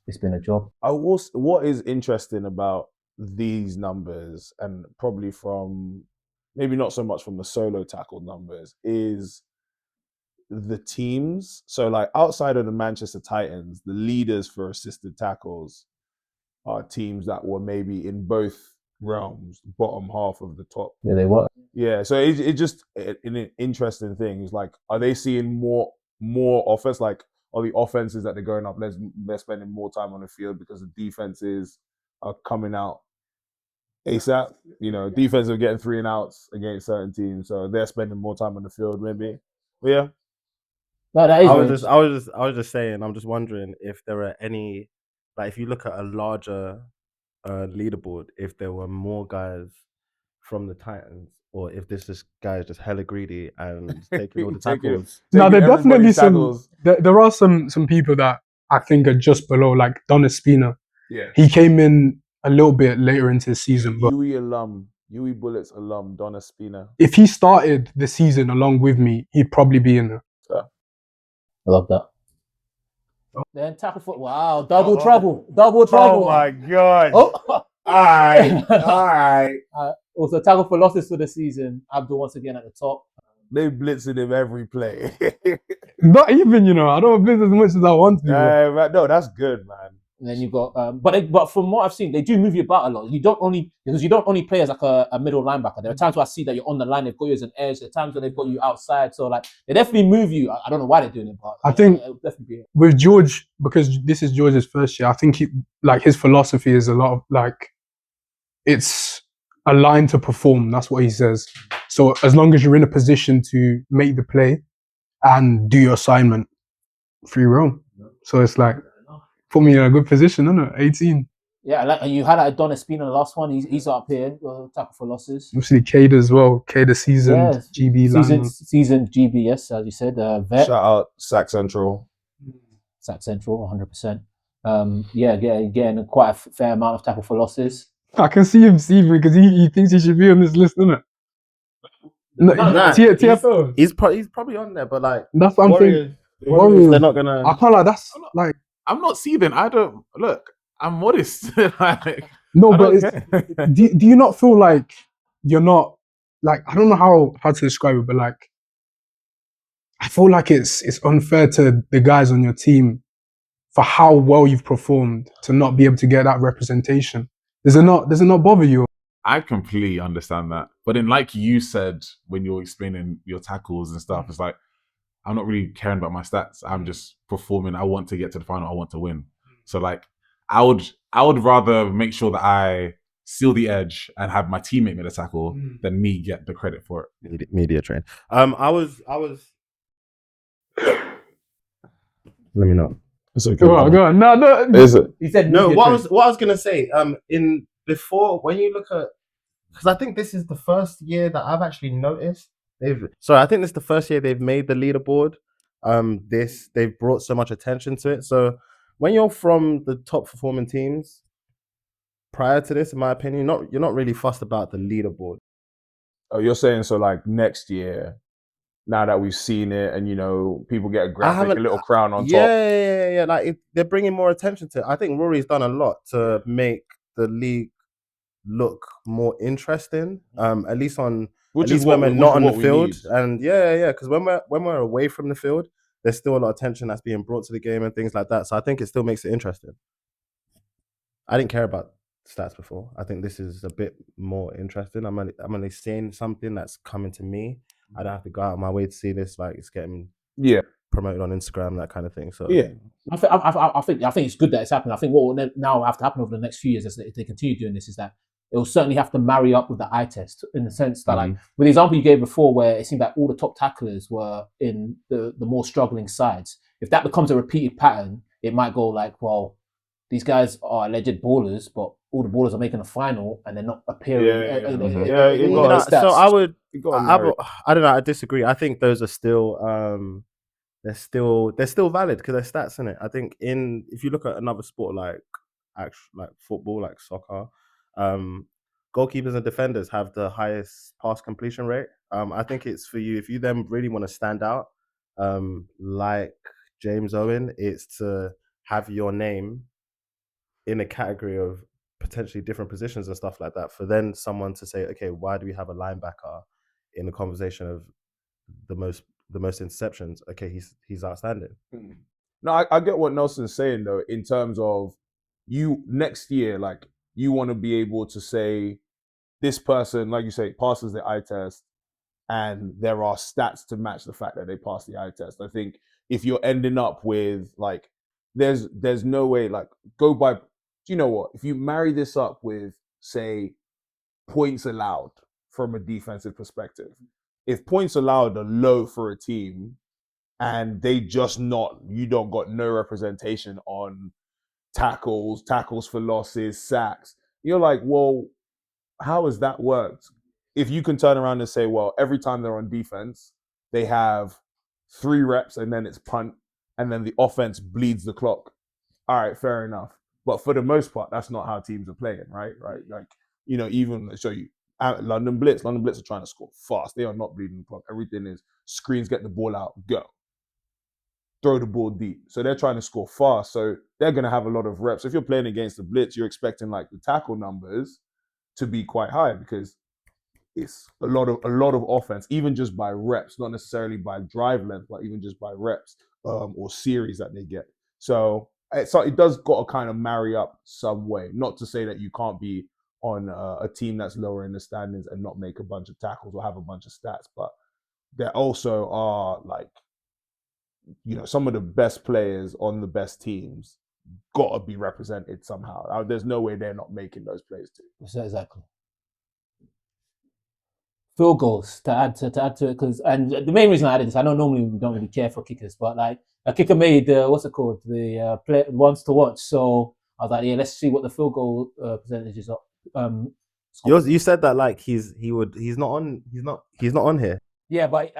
it's been a job. What is interesting about these numbers, and probably from maybe not so much from the solo tackle numbers, is the teams. So like outside of the Manchester Titans, the leaders for assisted tackles are teams that were maybe in both realms, bottom half of the top. Yeah, they were. Yeah, so it just an interesting thing. It's like, are they seeing more offense? Like, are the offenses that they're going up, they're spending more time on the field because the defenses are coming out ASAP. You know, defenses are getting 3 and outs against certain teams, so they're spending more time on the field, maybe. But yeah. No, that is. I was just saying. I'm just wondering if there are any, like, if you look at a larger leaderboard, if there were more guys from the Titans, or if this guy is just hella greedy and taking all the tackles. No, there definitely some. There are some people that I think are just below, like Don Spina. Yeah, he came in a little bit later into the season, but UE Bullets alum, Don Spina. If he started the season along with me, he'd probably be in there. Yeah. I love that. Then tackle foot. Wow, double trouble. Oh my god. Oh. All right. Also, tackle for losses for the season. Abdul once again at the top. They blitzing him every play. Not even, I don't blitz as much as I want to. No, that's good, man. And then you've got, but from what I've seen, they do move you about a lot. You don't only play as like a middle linebacker. There are times where I see that you're on the line, they've got you as an edge. There are times where they've got you outside. So like they definitely move you. I don't know why they're doing it, but I think definitely with George, because this is George's first year, I think his philosophy is a lot of like, it's a line to perform. That's what he says. So as long as you're in a position to make the play and do your assignment, free roam. So it's like, put me in a good position, isn't it? 18. Yeah, and you highlighted Don Espino, the last one. He's up here, tackle for losses. Obviously, Cade as well. Cade seasoned GB lineman. Seasoned GB, yes, as you said. Vet. Shout out Sack Central. Sack Central, 100%. Getting quite a fair amount of tackle for losses. I can see him because he thinks he should be on this list, isn't it? TFLs. He's probably on there, but like that's what I'm thinking. Warriors, they're not gonna. I can't like. That's like. I'm not seething. I don't look. I'm modest. Like, No, I but don't it's, care. do you not feel like you're not like, I don't know how to describe it, but like I feel like it's unfair to the guys on your team for how well you've performed to not be able to get that representation. Does it not bother you? I completely understand that. But then, like you said, when you're explaining your tackles and stuff, it's like, I'm not really caring about my stats. I'm just performing. I want to get to the final. I want to win. So like, I would rather make sure that I seal the edge and have my teammate make the tackle than me get the credit for it. Media train. I was. Let me know. It's okay. Go on. No. Is it? He said No, media what trend. I was gonna say, in before when you look at, because I think this is the first year that I've actually noticed I think this is the first year they've made the leaderboard. They've brought so much attention to it. So when you're from the top performing teams, prior to this, in my opinion, you're not really fussed about the leaderboard. Oh, you're saying so like next year, now that we've seen it, and you know people get a graphic, a little crown on top. Yeah. Like they're bringing more attention to it. I think Rory's done a lot to make the league look more interesting. At least when we're not on the field, and because when we're away from the field, there's still a lot of attention that's being brought to the game and things like that. So I think it still makes it interesting. I didn't care about stats before. I think this is a bit more interesting. I'm only seeing something that's coming to me. I don't have to go out of my way to see this. Like it's getting promoted on Instagram, that kind of thing. So I think it's good that it's happening. I think what will now have to happen over the next few years, if they continue doing this, is that it will certainly have to marry up with the eye test, in the sense that, like, with the example you gave before, where it seemed like all the top tacklers were in the more struggling sides. If that becomes a repeated pattern, it might go like, well, these guys are alleged ballers, but all the ballers are making a final and they're not appearing. So I don't know. I disagree. I think those are still they're still valid because they're stats in it. I think if you look at another sport like football, like soccer, goalkeepers and defenders have the highest pass completion rate. I think it's for you, if you then really want to stand out, like James Owen, it's to have your name in a category of potentially different positions and stuff like that, for then someone to say, okay, why do we have a linebacker in the conversation of the most interceptions? Okay, he's outstanding. No, I get what Nelson's saying though, in terms of you next year, like you want to be able to say this person, like you say, passes the eye test, and there are stats to match the fact that they passed the eye test. I think if you're ending up with like, there's no way, like, go by, you know what, if you marry this up with, say, points allowed from a defensive perspective, if points allowed are low for a team and you don't got no representation on tackles for losses, sacks, you're like, well, how has that worked? If you can turn around and say, well, every time they're on defense, they have 3 reps and then it's punt, and then the offense bleeds the clock. All right, fair enough. But for the most part, that's not how teams are playing, right? Like, you know, even show you London Blitz are trying to score fast. They are not bleeding the clock. Everything is screens, get the ball out, go. Throw the ball deep. So they're trying to score fast. So they're going to have a lot of reps. If you're playing against the Blitz, you're expecting like the tackle numbers to be quite high, because it's a lot of offense, even just by reps, not necessarily by drive length, but even just by reps or series that they get. So it does got to kind of marry up some way. Not to say that you can't be on a team that's lower in the standings and not make a bunch of tackles or have a bunch of stats, but there also are, like, you know, some of the best players on the best teams got to be represented somehow. There's no way they're not making those plays too. Exactly. Field goals to add to it, because, and the main reason I added this, I know normally we don't really care for kickers, but like a kicker made the play ones to watch. So I was like, yeah, let's see what the field goal percentages are. You said that like he's not on here. Yeah, but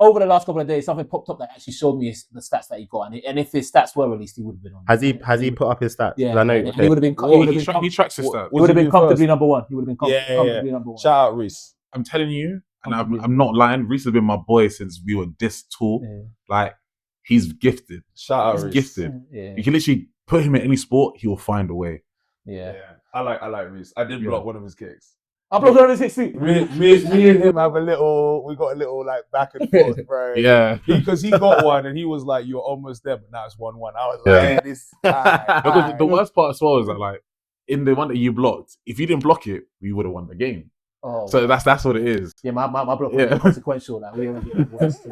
over the last couple of days, something popped up that actually showed me the stats that he got, and if his stats were released, he would have been on. Has he put up his stats? Yeah, I know. and he would have been. He tracks his stats. He would have been comfortably number one. He would have been comfortably number one. Shout out Reese. I'm telling you, and I'm not lying. Reese has been my boy since we were this tall. Yeah. Like, he's gifted. Shout out He's Reese. gifted. Yeah. You can literally put him in any sport, he will find a way. Yeah. I like Reese. I did block one of his kicks. I'm not going to say sweet. Me and him have we got a little like back and forth, bro. Yeah. Because he got one and he was like, "You're almost there," but now it's 1-1. I was Yeah. like, "Yeah, this." Because the worst part as well is that like in the one that you blocked, if you didn't block it, we would have won the game. Oh, So that's what it is. yeah, my block was Yeah. consequential. Like we were getting worse.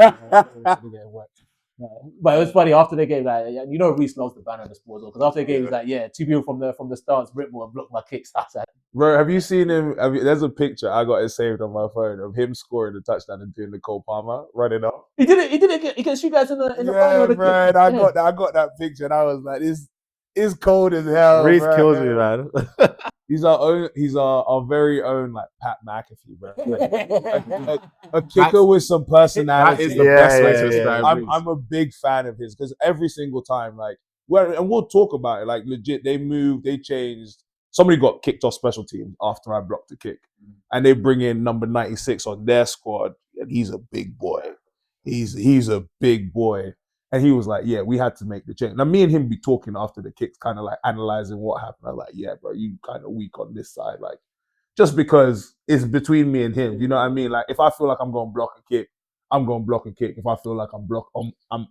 But it was funny after the game. Like you know, Reese loves the banner in the sport because after the game, he was like, "Yeah, 2 people from the stance, Britbowl and blocked my kicks." I said, Bro, have you seen him? There's a picture I got it saved on my phone of him scoring the touchdown and doing the Cole Palmer running up. He did it against you guys in the final. Yeah, bro. And I got that picture and I was like, "This is cold as hell." Reese bro. kills me, man. He's our very own like Pat McAfee, bro. A kicker with some personality. That is the best way to describe I'm Reese. I'm a big fan of his because every single time, like, and we'll talk about it. Like, legit, they moved, they changed. Somebody got kicked off special teams after I blocked the kick, and they bring in number 96 on their squad, and he's a big boy. He's a big boy. And he was like, "Yeah, we had to make the change." Now, me and him be talking after the kicks, kind of like analyzing what happened. I was like, "Yeah, bro, you kind of weak on this side, like just because it's between me and him." You know what I mean? Like, if I feel like I'm going to block a kick, I'm going to block a kick. If I feel like I'm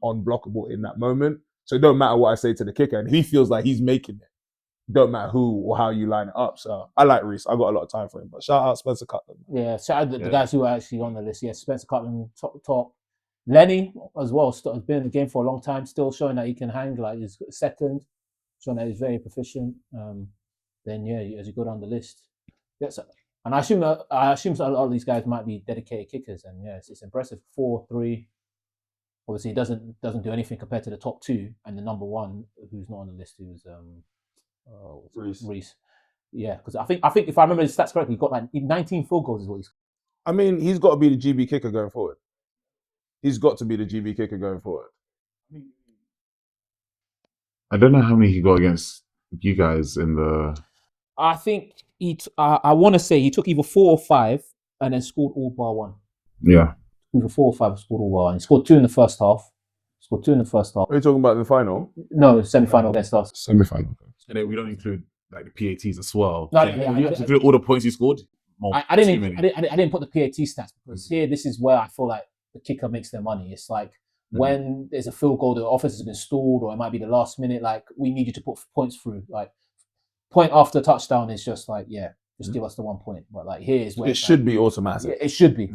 unblockable in that moment, so it don't matter what I say to the kicker. And if he feels like he's making it, don't matter who or how you line it up. So I like Reese. I got a lot of time for him. But shout out Spencer Cutler. Yeah, shout out the guys who are actually on the list. Yeah, Spencer Cutler, top. Lenny as well has been in the game for a long time, still showing that he can hang. Like he's second, showing that he's very proficient. Then yeah, as you go down the list, yes, and I assume a lot of these guys might be dedicated kickers, and yeah, it's impressive. 4-3. Obviously, he doesn't do anything compared to the top two and the number one, who's not on the list, who's Reese. Yeah, because I think if I remember his stats correctly, he got like 19 field goals is what he's. I mean, he's got to be the GB kicker going forward. He's got to be the GB kicker going forward. I don't know how many he got against you guys in the. I think I want to say he took either 4 or 5 and then scored all bar 1. Yeah. Either 4 or 5 scored all bar 1. He scored 2 in the first half. Are you talking about the final? No, semi-final against us. Semi-final. And then we don't include like the PATs as well. No, you have to include all the points he scored. I didn't put the PAT stats because here this is where I feel like the kicker makes their money. It's like when there's a field goal, the offense has been stalled, or it might be the last minute. Like we need you to put points through. Like point after touchdown is just like just give us the 1 point. But like here is where it should be automatic. Yeah, it should be.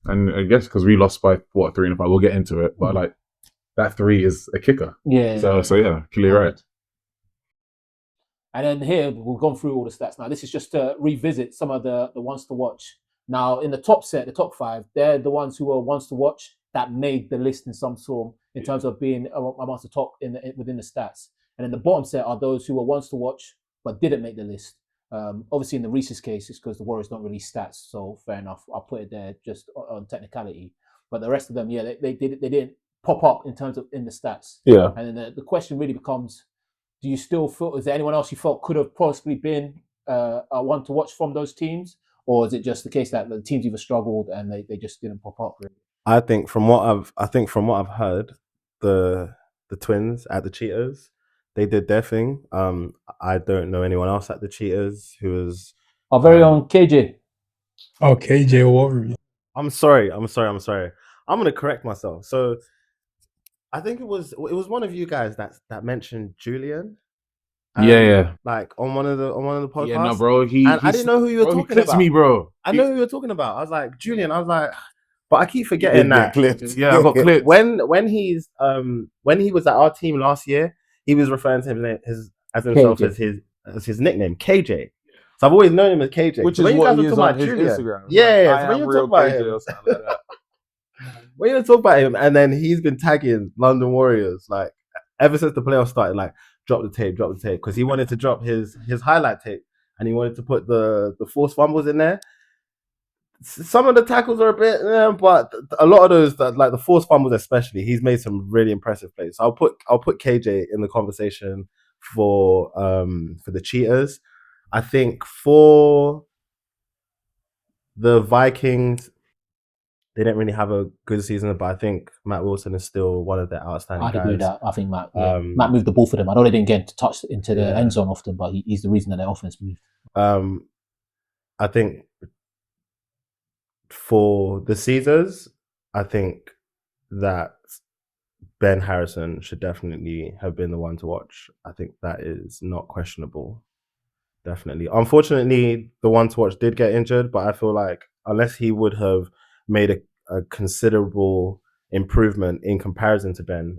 And I guess because we lost by 3 and 5, we'll get into it. But like that 3 is a kicker. Yeah. So yeah, clearly right. And then here we've gone through all the stats. Now this is just to revisit some of the ones to watch. Now in the top set, the top 5, they're the ones who are ones to watch that made the list in some form in terms of being amongst the top within the stats. And then the bottom set are those who were ones to watch but didn't make the list. Obviously in the Reese's case, it's because the Warriors don't release stats, so fair enough. I'll put it there just on technicality. But the rest of them, they didn't pop up in terms of in the stats. Yeah. And then the question really becomes, do you still feel, is there anyone else you felt could have possibly been a one to watch from those teams? Or is it just the case that the teams either struggled and they just didn't pop up really? I think from what I've heard, the twins at the Cheetahs, they did their thing. I don't know anyone else at the Cheetahs who was our very own KJ. Oh, KJ Warrior. I'm sorry. I'm gonna correct myself. So I think it was one of you guys that mentioned Julian. Yeah. Like on one of the podcasts. Yeah, no, bro. I didn't know who you were talking about. Me, bro. I know who you were talking about. I was like, Julian. I was like, but I keep forgetting that. Yeah, I got clipped. When he was at our team last year, he was referring to himself as his nickname, KJ. So I've always known him as KJ. Which so is what he is on his Instagram. Yeah, so when you real talk about KJ him, or something like that. when you talk about him, and then he's been tagging London Warriors like ever since the playoffs started. Like, drop the tape, because he wanted to drop his highlight tape, and he wanted to put the forced fumbles in there. Some of the tackles are a bit, but a lot of those, like the forced fumbles especially, he's made some really impressive plays. So I'll put KJ in the conversation for the Cheetahs. I think for the Vikings, they didn't really have a good season, but I think Matt Wilson is still one of their outstanding I'd guys. agree with that. I think Matt moved the ball for them. I know they didn't get to touch into the end zone often, but he's the reason that their offense moved. I think for the Caesars, I think that Ben Harrison should definitely have been the one to watch. I think that is not questionable. Definitely. Unfortunately, the one to watch did get injured, but I feel like unless he would have made a considerable improvement in comparison to Ben,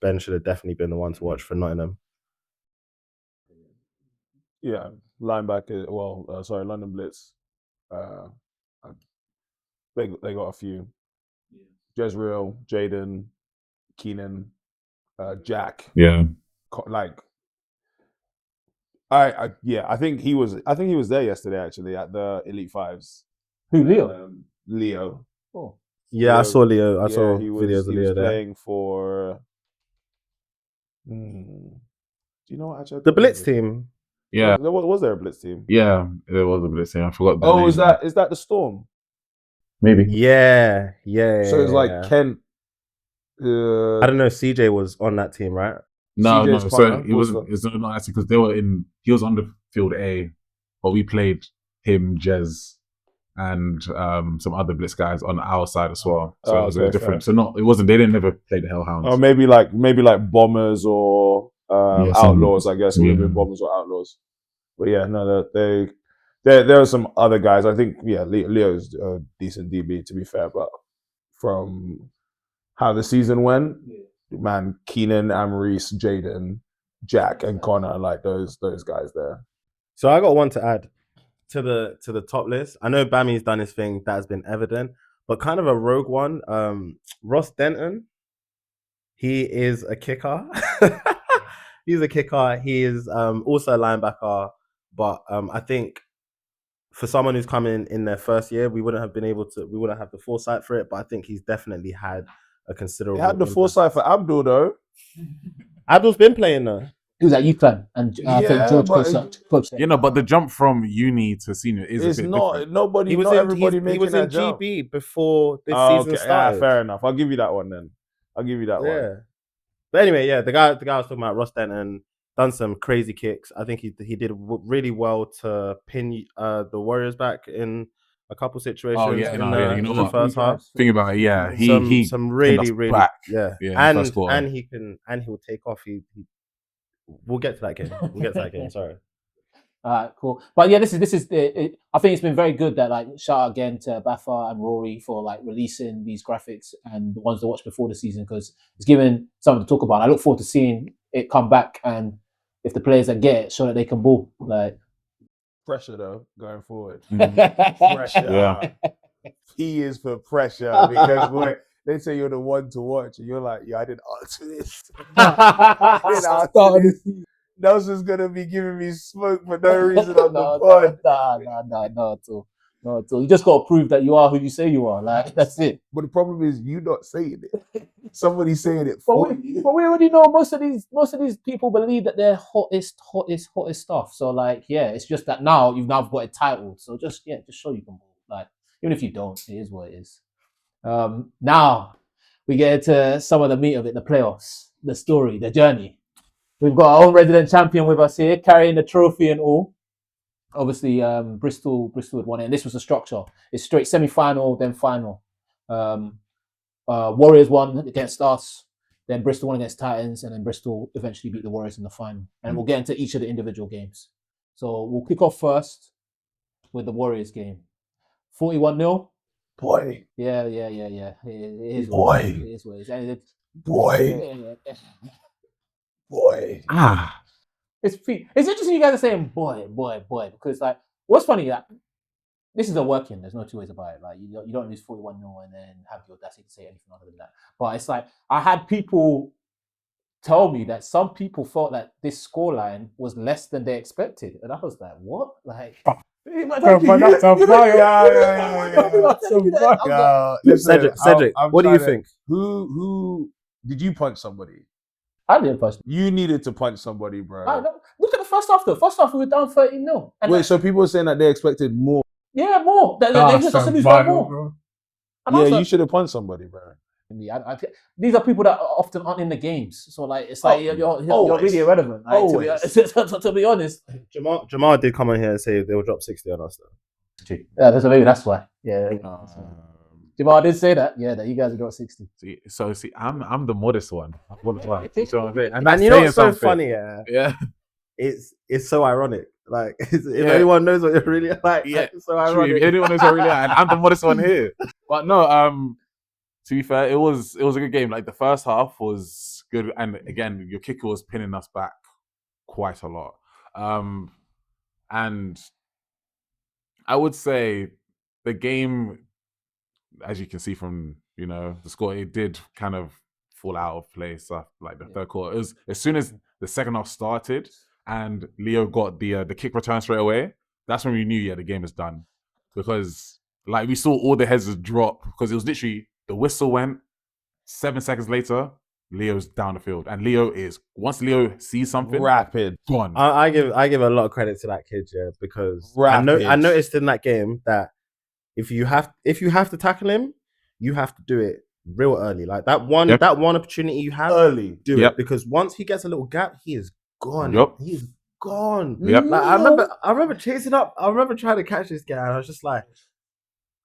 Ben should have definitely been the one to watch for Nottingham. Yeah, linebacker. London Blitz. They got a few. Jezreel, Jaden, Keenan, Jack. Yeah. I think he was there yesterday actually at the Elite Fives. Who, Leo? Leo. Oh. Yeah, Leo, I saw Leo. I saw he videos of Leo was there. playing for. Do you know what actually? The Blitz team. Yeah. Was there a Blitz team? Yeah, there was a Blitz team. I forgot the Oh, name. is that the Storm? Maybe. Yeah. So it's like Kent. I don't know. CJ was on that team, right? No. CJ's So partner, it wasn't. It's not actually because they were in. He was on the field A, but we played him, Jez, and some other Blitz guys on our side as well. So it was a different. Fair. So it wasn't. They didn't never play the Hellhounds. Or maybe like Bombers or Outlaws. I guess would have been Bombers or Outlaws. But yeah, no, there are some other guys. I think Leo's a decent DB to be fair, but from how the season went, man, Keenan, Amaris, Jaden, Jack, and Connor, like those guys there. So I got one to add to the top list. I know Bammy's done his thing, that has been evident, but kind of a rogue one. Ross Denton, he is a kicker. He's a kicker. He is also a linebacker, but I think for someone who's coming in their first year, we wouldn't have the foresight for it, but I think he's definitely had a considerable. He had the impact. foresight for Abdul though. Abdul's been playing though. He was at youth plan, and I think George coached You know, but the jump from uni to senior is It's a bit not different. nobody. He was not in, everybody making he was that in jump. GB before this Oh, season okay. started. Yeah, fair enough. I'll give you that one then. I'll give you that Yeah. one. But anyway, yeah, the guy I was talking about, Ross Denton, done some crazy kicks. I think he did really well to pin the Warriors back in a couple situations. Oh, yeah, in you know the what? first half. Think about it. Yeah, he some pinned really us back. yeah. Yeah, in the first quarter. And he will take off. We'll get to that game. Sorry. All right, cool. But yeah, this is I think it's been very good that, like, shout out again to Bafa and Rory for like releasing these graphics and the ones to watch before the season, because it's given something to talk about. I look forward to seeing it come back, and if the players that get it show that they can ball. Like, Pressure though, going forward. Mhm. Pressure. Yeah. He is for pressure because boy, they say you're the one to watch, and you're like, yeah, I didn't ask for this. I didn't ask for this. Nelson's gonna be giving me smoke for no reason on the pod. No, at all. No, at all. You just got to prove that you are who you say you are. Like, that's it. But the problem is you not saying it. Somebody's saying it But for we you. already know most of these people believe that they're hottest stuff. So like, yeah, it's just that now you've got it titled. So just show you can ball. Like, even if you don't, it is what it is. Now we get into some of the meat of it, the playoffs, the story, the journey. We've got our own resident champion with us here, carrying the trophy and all. Obviously, Bristol had won it, and this was the structure. It's straight semi-final, then final. Warriors won against us, then Bristol won against Titans, and then Bristol eventually beat the Warriors in the final. And we'll get into each of the individual games. So we'll kick off first with the Warriors game. 41-0. Boy. Yeah. It is Boy. what it is. Boy. Boy. It's interesting you guys are saying boy, because like, what's funny, that this is a working, there's no two ways about it. Like, you don't lose 41-0 and then have the audacity to say anything other than that. But it's like, I had people tell me that some people thought that this scoreline was less than they expected. And I was like, what? Like, Cedric, what do you think? Who did you punch somebody? I didn't punch. You needed to punch somebody, bro. Look at the first half though. First half we were down 13-0. Wait, so people were saying that they expected more. Yeah, more. They just lose by more. Bro. And Yeah, also, you should have punched somebody, bro. these are people that often aren't in the games, so like it's like you're always. really irrelevant. Like, Always. to be honest, Jamal did come on here and say they will drop 60 on us though. yeah, so maybe that's why. Yeah, Jamal did say that. Yeah, that you guys have got 60. See, I'm the modest one. You know what I'm saying? And you know what's so funny? Yeah. It's so ironic. Like if anyone knows what you're really like, it's so ironic. If anyone knows what really like, and I'm the modest one here. But no, to be fair, it was a good game. Like the first half was good, and again, your kicker was pinning us back quite a lot. And I would say the game, as you can see from the score, it did kind of fall out of place. Like the third quarter, it was as soon as the second half started and Leo got the kick return straight away. That's when we knew the game is done, because like we saw all the heads drop, because it was literally the whistle went 7 seconds later. Leo's down the field, and once Leo sees something, rapid gone. I give a lot of credit to that kid, because I noticed in that game that if you have to tackle him, you have to do it real early. Like that one opportunity you have early, do it, because once he gets a little gap, he is gone. He's gone. Yep. Like I remember chasing up. I remember trying to catch this guy, and I was just like,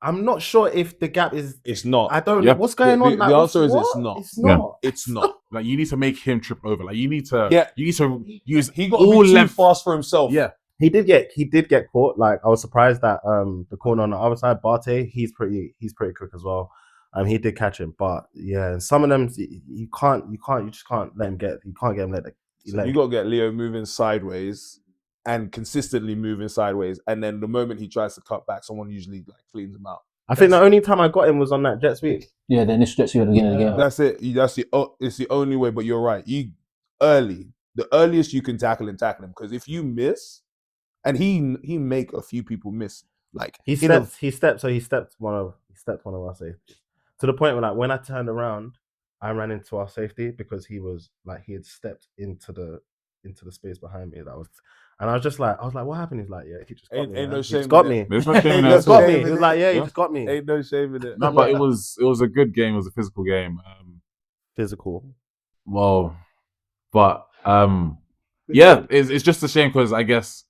I'm not sure if the gap is. It's not. I don't know what's going on. The answer is it's not. It's not. It's not. Like you need to make him trip over. Like you need to. Yeah. You need to use. He got all too fast for himself. Yeah. He did get caught. Like I was surprised that the corner on the other side, Barte, he's pretty quick as well. He did catch him, but yeah, some of them you just can't let him get. You can't get him let. You got to get Leo moving sideways and consistently moving sideways, and then the moment he tries to cut back, someone usually like cleans him out. I think the only time I got him was on that jet sweep. Yeah, the initial jet sweep at the beginning of the game. That's it. It's the only way. But you're right. The earliest you can tackle him, because if you miss, and he make a few people miss. Like he stepped one of our safeties, to the point where like when I turned around, I ran into our safety because he had stepped into the space behind me. And I was like, what happened? He's like, yeah, he just got me. Ain't no He shame. just got me. There's no shame in He that. just got me. He was like, yeah, he just got me. Ain't no shame in it. No, but it was a good game. It was a physical game. Physical. Well, but yeah, it's just a shame because I guess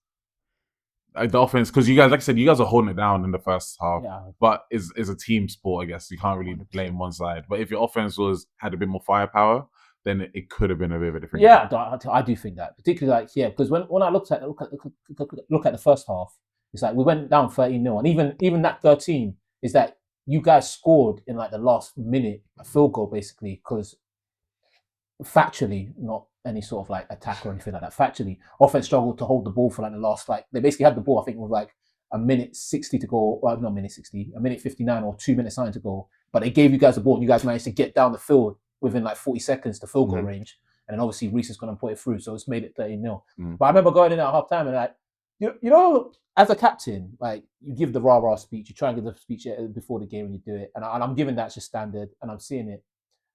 the offense, because you guys, like I said, you guys are holding it down in the first half. Yeah. But it's a team sport, I guess. You can't really blame one side. But if your offense had a bit more firepower, then it could have been a bit of a different game. Yeah, I do think that. Particularly because when I look at the first half, it's like we went down 13-0, and even that 13 is that you guys scored in like the last minute, a field goal basically, because factually, not any sort of like attack or anything like that. Factually, offense struggled to hold the ball for like the last, like they basically had the ball, I think, with like a minute 60 to go, well, not a minute 60, a minute 59 or 2 minutes to go. But they gave you guys the ball, and you guys managed to get down the field within like 40 seconds to field goal range. And then obviously Reece is going to put it through, so it's made it 13-0. But I remember going in at half time and like, you know, as a captain, like you give the rah-rah speech, you try and give the speech before the game and you do it. And I'm giving that just standard and I'm seeing it.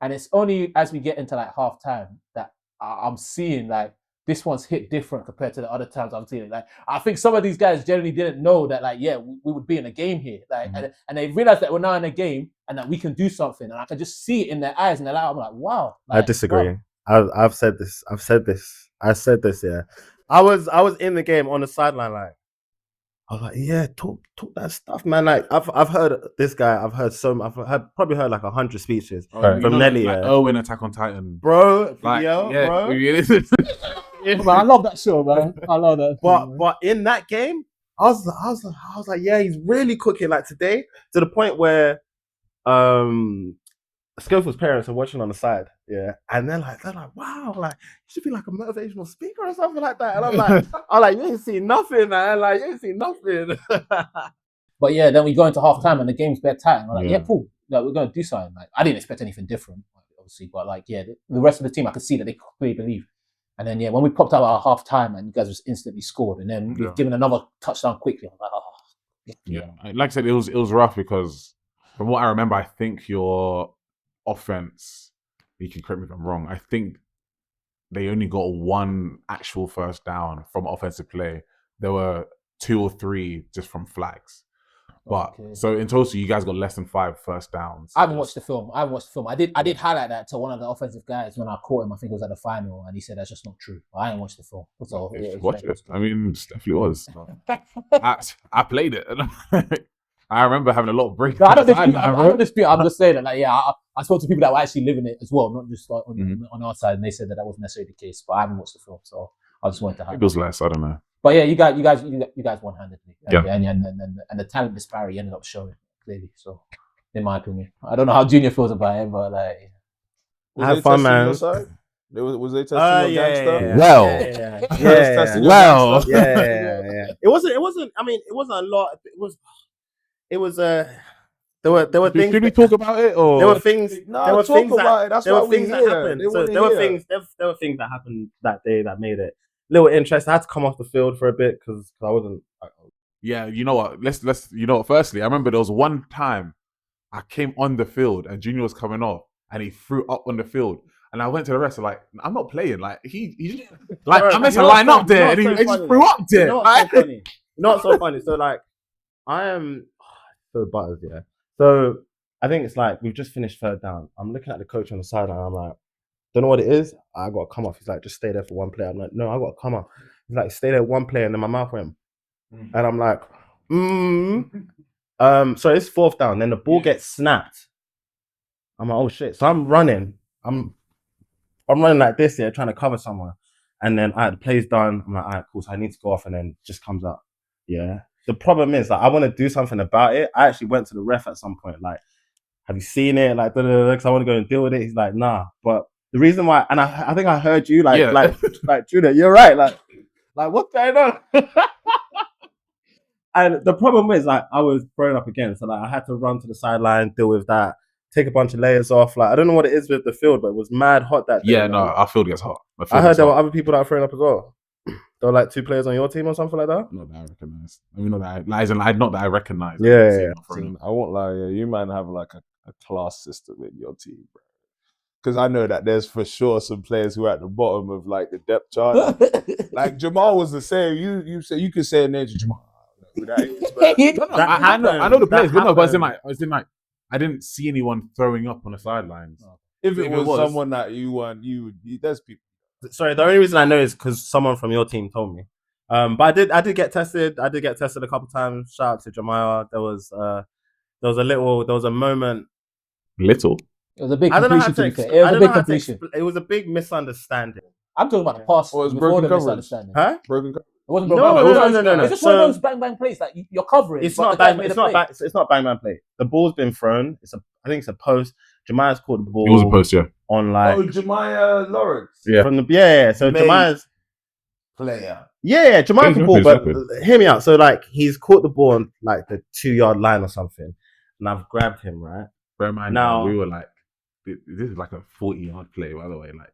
And it's only as we get into like half time that I'm seeing like this one's hit different compared to the other times I'm seeing it. Like I think some of these guys generally didn't know that like, yeah, we would be in a game here. Like and they realized that we're now in a game and that we can do something. And I can just see it in their eyes and they're like, I'm like, wow. Like, I disagree. Wow. I've said this. I said this, yeah. I was in the game on the sideline, like I was like, yeah, talk that stuff, man. Like I've heard this guy. I've probably heard like 100 speeches from Nelly. Like Owen Attack on Titan, bro. Like, bro. Man, I love that show, man. I love that. But in that game, I was like, yeah, he's really cooking. Like today, to the point where Skillful's parents are watching on the side, yeah, and they're like, wow, like you should be like a motivational speaker or something like that. And I'm like, you ain't seen nothing, man. Like you ain't seen nothing. But yeah, then we go into half time and the game's bare tight. And we're like, yeah, cool. Like we're gonna do something. Like I didn't expect anything different, obviously, but like the rest of the team, I could see that they clearly believe. And then when we popped out at half time and you guys just instantly scored, and then we've given another touchdown quickly. I'm like, oh. Like I said, it was rough because from what I remember, I think your offense, you can correct me if I'm wrong, I think they only got one actual first down from offensive play. There were 2 or 3 just from flags. But Okay. so in total, you guys got less than 5 first downs. I haven't watched the film. I did highlight that to one of the offensive guys when I caught him. I think it was at the final, and he said that's just not true. But I ain't watched the film. So Watch it. I mean, it definitely was. I played it. I remember having a lot of breaks. No, I don't dispute. I'm just saying that, like, yeah, I spoke to people that were actually living it as well, not just like on our side, and they said that wasn't necessarily the case. But I haven't watched the film, so I just wanted to highlight. It was less. I don't know. But yeah, you guys won handedly. Yeah. And the talent disparity ended up showing clearly. So, in my opinion, I don't know how Junior feels about it, but like, Was they testing your side? Was they testing your gangster? Well, yeah. It wasn't. I mean, it wasn't a lot. It was. There were things. Did we talk about it or There were things. No, there were talk things about it. That's there were what we things that hear. happened. They So wanna there were hear. things. There were things that happened that day that made it a little interesting. I had to come off the field for a bit because I wasn't. Yeah, you know what? Let's. You know what? Firstly, I remember there was one time I came on the field and Junior was coming off and he threw up on the field. And I went to the rest, like, I'm not playing. Like, he like, Bro, I'm meant you to know line what's up so- there, you know and he what's so just funny? threw up there. You know what's so funny? You know what's so funny? So like, I am so butters, yeah. So I think it's like we've just finished third down. I'm looking at the coach on the sideline. I'm like, don't know what it is. I got to come off. He's like, just stay there for one play. I'm like, no, I got to come off. He's like, stay there one play, and then my mouth went, and I'm like, So it's fourth down. Then the ball gets snapped. I'm like, oh shit. So I'm running. I'm running like this, yeah, trying to cover someone. And then the play's done. I'm like, all right, cool. So I need to go off, and then just comes up. Yeah. The problem is, like, I want to do something about it. I actually went to the ref at some point, like, have you seen it? Like, because I want to go and deal with it. He's like, nah. But the reason why, and I think I heard you, like, Yeah. like Judah, you're right. Like what's going on? And the problem is, like, I was thrown up again, so like I had to run to the sideline, deal with that, take a bunch of layers off. Like, I don't know what it is with the field, but it was mad hot that day. Yeah, man. no, our field gets hot. I heard there were other people that were thrown up as well. There were like 2 players on your team or something like that. Not that I recognize. I mean, not that I recognize. Yeah. I won't lie, yeah, you might have like a class system in your team, bro. Because I know that there's for sure some players who are at the bottom of like the depth chart. Like Jamal was the same. You say you could say a name to Jamal. I know the players, but no, but happened. it's in like I didn't see anyone throwing up on the sidelines. If it was someone that you want, there's people. Sorry, the only reason I know is because someone from your team told me. But I did get tested. I did get tested a couple times. Shout out to Jemiah. There was a moment. Little. It was a big I don't know how completion, to to be fair. It was I a don't big know how to completion. It was a big misunderstanding. I'm talking about the pass Or it was before broken the coverage. misunderstanding. Huh? Broken coverage. It wasn't No, broken. no. It's just one of those bang plays. Like you're covering. It's but not the guy bang. made It's a not play. bang. It's not bang man play. The ball's been thrown. I think it's a post. Jemiah's caught the ball. It was a post, yeah. On like Jemiah Lawrence. Yeah. from the yeah. So Mate. Jemiah's Player. yeah. Jemiah can ball, It's but open. hear me out. So like he's caught the ball on like the 2-yard line or something, and I've grabbed him right. Bear in mind, Now- we were like, this is like a 40-yard play, by the way. Like,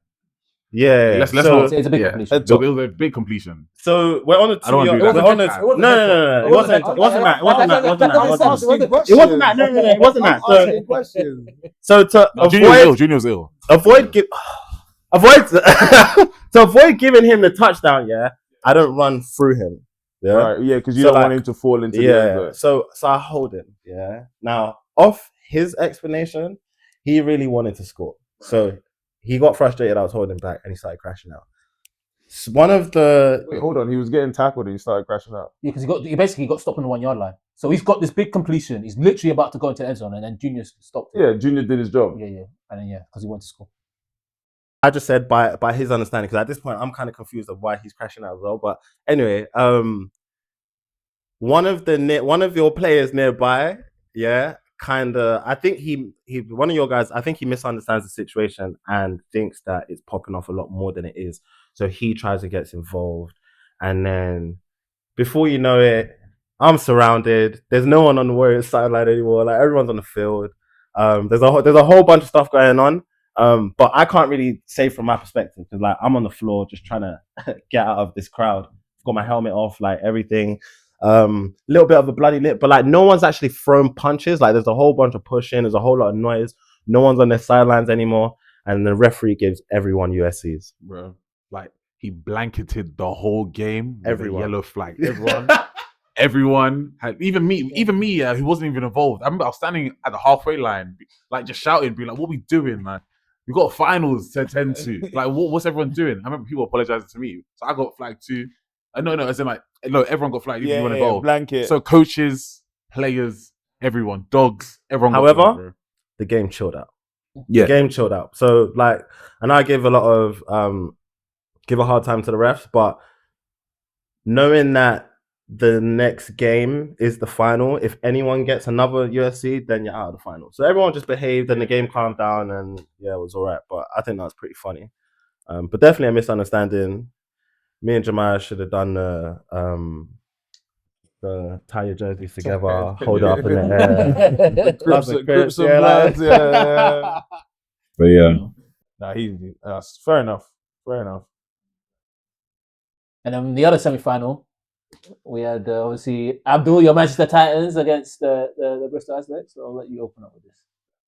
Yeah. let's so, not. It's a big yeah. completion. It was a big completion. So we're on the I don't wanna 2-yard. do that. We're on the. It No. wasn't It wasn't that. It wasn't that. It wasn't that. It wasn't that. It wasn't that. No. It wasn't that. So, Asking questions. so to No, Junior was ill. avoid to avoid giving him the touchdown. Yeah, I don't run through him. Yeah. Right, yeah, because you So, don't like, want him to fall into the Yeah. end zone. So I hold him. Yeah. Now, off his explanation, he really wanted to score. So he got frustrated. I was holding back, and he started crashing out. One of the Wait, hold on. He was getting tackled and he started crashing out. Yeah, because he basically got stopped on the 1-yard line. So he's got this big completion. He's literally about to go into the end zone, and then Junior stopped it. Yeah, Junior did his job. Yeah, and then because he wanted to score. I just said by his understanding, because at this point I'm kind of confused of why he's crashing out as well. But anyway, one of your players nearby, yeah, kind of. I think he one of your guys. I think he misunderstands the situation and thinks that it's popping off a lot more than it is. So he tries to get involved, and then before you know it, I'm surrounded. There's no one on the Warriors sideline anymore. Like everyone's on the field. There's a whole bunch of stuff going on. But I can't really say from my perspective because like I'm on the floor just trying to get out of this crowd. I've got my helmet off, like everything. Little bit of a bloody lip, but like no one's actually thrown punches. Like there's a whole bunch of pushing, there's a whole lot of noise. No one's on their sidelines anymore, and the referee gives everyone USCs. Bro. Like, he blanketed the whole game with Everyone. a yellow flag. Everyone. everyone had, even me, who wasn't even involved. I remember I was standing at the halfway line, like just shouting, being like, "What are we doing, man? We got finals to attend to. Like, what's everyone doing?" I remember people apologizing to me, so I got flagged too. No, as in like, no, everyone got flagged. Even you weren't involved. Blanket. So coaches, players, everyone, dogs, everyone. However, got flagged, the game chilled out. Yeah. The game chilled out. So like, and I give a lot of give a hard time to the refs, but knowing that the next game is the final, if anyone gets another USC, then you're out of the final. So everyone just behaved and the game calmed down, and yeah, it was all right. But I think that was pretty funny. But definitely a misunderstanding. Me and Jemiah should have done the tie your jerseys together, hold it up in the air. Grips and bloods, yeah. But yeah. That's fair enough. And then the other semi-final, we had obviously Abdul, your Manchester Titans against the Bristol Aztecs. So I'll let you open up with this.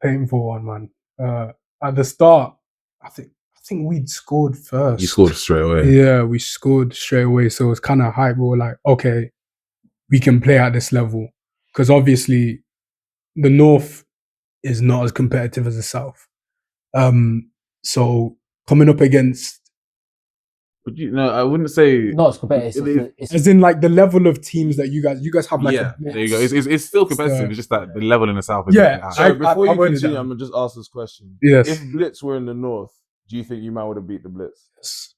Painful one, man. At the start, I think we'd scored first. You scored straight away. Yeah, we scored straight away. So it was kind of hype. We were like, okay, we can play at this level. Because obviously, the North is not as competitive as the South. So coming up against... But I wouldn't say... Not as competitive. As in like the level of teams that you guys have like... Yeah, there you go. It's still competitive. It's just that the level in the South is... Yeah. So before you continue, I'm going to just ask this question. Yes. If Blitz were in the North, do you think you might would have beat the Blitz? Yes.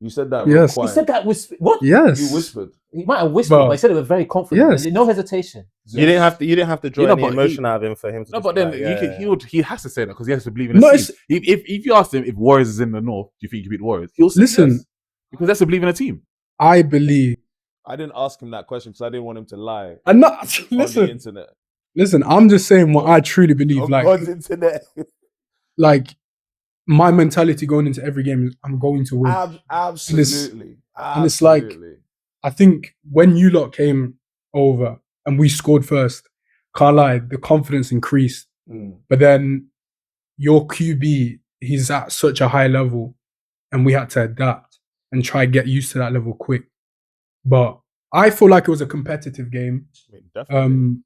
You said that. Yes. He said that what? Yes. You whispered. He might have whispered, but he said it with very confident. Yes. No hesitation. You didn't have to draw any emotion out of him for him to... No, but then he has to say that because he has to believe in a team. If you asked him if Warriors is in the North, do you think you could beat Warriors? He'll say yes, because that's to believe in a team. I believe. I didn't ask him that question because I didn't want him to lie. And not on the internet. Listen, I'm just saying what I truly believe. On like God's internet. Like my mentality going into every game is I'm going to win. Absolutely. And it's like, I think when you lot came over and we scored first, can't lie, the confidence increased. But then your QB, he's at such a high level and we had to adapt and try to get used to that level quick. But I feel like it was a competitive game. Definitely.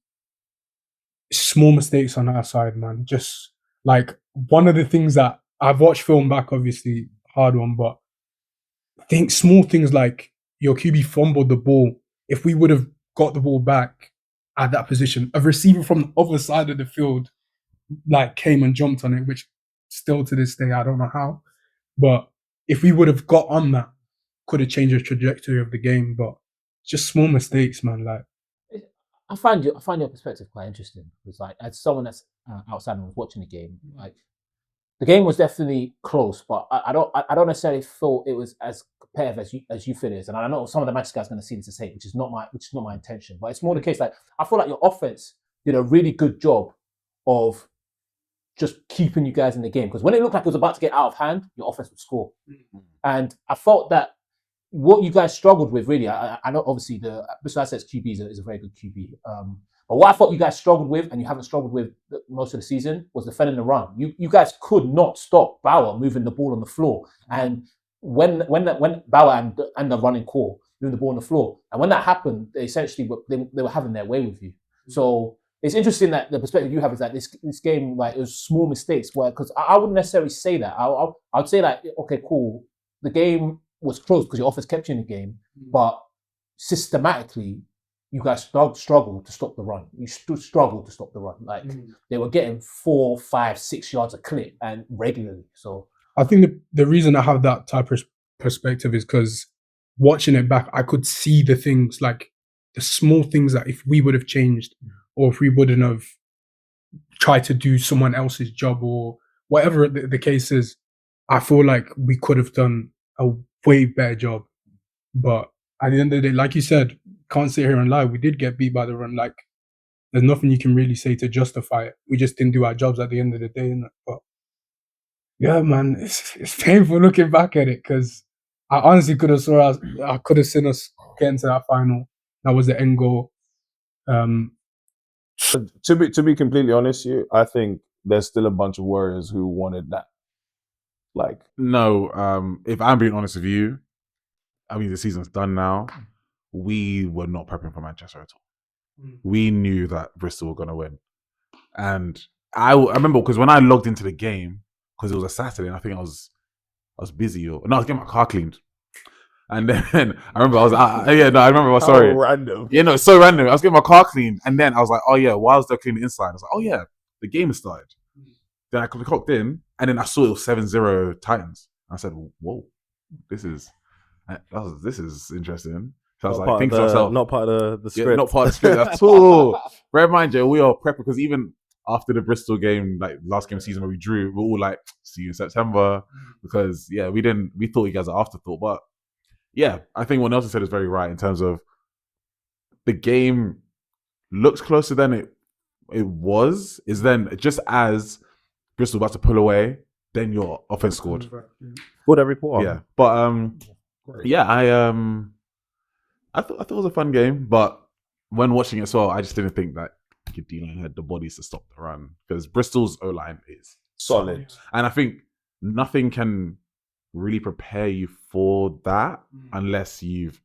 Small mistakes on our side, man. Just like one of the things that I've watched film back, obviously, hard one, but I think small things like your QB fumbled the ball. If we would have got the ball back at that position, a receiver from the other side of the field like came and jumped on it, which still to this day, I don't know how. But if we would have got on that, could have changed the trajectory of the game. But just small mistakes, man. Like I find your perspective quite interesting. Because like as someone that's outside and was watching the game, like the game was definitely close, but I don't necessarily feel it was as competitive as you feel it is. And I know some of the Manchester guys are going to see this and say, which is not my intention. But it's more the case like I feel like your offense did a really good job of just keeping you guys in the game. Because when it looked like it was about to get out of hand, your offense would score. And I felt that what you guys struggled with, really, I know obviously the Bristol Aztecs QB is a very good QB. But what I thought you guys struggled with, and you haven't struggled with most of the season, was defending the run. You guys could not stop Bauer moving the ball on the floor. And when Bauer and the running core moving the ball on the floor, and when that happened, they essentially they were having their way with you. So it's interesting that the perspective you have is that this game, like, it was small mistakes. Because I wouldn't necessarily say that. I would say like, okay, cool, the game was close because your offense kept you in the game, but systematically, you guys struggled to stop the run. You struggled to stop the run. Like they were getting 4, 5, 6 yards a clip and regularly. So I think the reason I have that type of perspective is because watching it back, I could see the things, like the small things that if we would have changed or if we wouldn't have tried to do someone else's job or whatever the case is, I feel like we could have done a way better job. But at the end of the day, like you said, can't sit here and lie. We did get beat by the run. Like, there's nothing you can really say to justify it. We just didn't do our jobs at the end of the day. But yeah, man, it's painful looking back at it because I honestly could have seen us getting to that final. That was the end goal. To be completely honest, I think there's still a bunch of Warriors who wanted that. Like, no, if I'm being honest with you, I mean the season's done now. we were not prepping for Manchester at all. We knew that Bristol were going to win. And I remember because when I logged into the game, because it was a Saturday, and I think I was busy, I was getting my car cleaned. And then I remember I remember. Sorry, random. Yeah, no, it's so random. I was getting my car cleaned, and then I was like, oh yeah, while I was there cleaning inside, I was like, oh yeah, the game has started. Then I clocked in, and then I saw it was 7-0 Titans. I said, whoa, this is interesting. So I was like, think to myself, not part of the script. Yeah, not part of the script at all. Bear in mind, Joe, we are prepping because even after the Bristol game, like last game of the season where we drew, we're all like, see you in September. Because we thought you guys are afterthought. But yeah, I think what Nelson said is very right in terms of the game looks closer than it was. Is then just as Bristol about to pull away, then your offense scored. Scored every quarter. Yeah. But yeah, I thought it was a fun game, but when watching it as well, I just didn't think that D-line had the bodies to stop the run because Bristol's O-line is solid. And I think nothing can really prepare you for that unless you've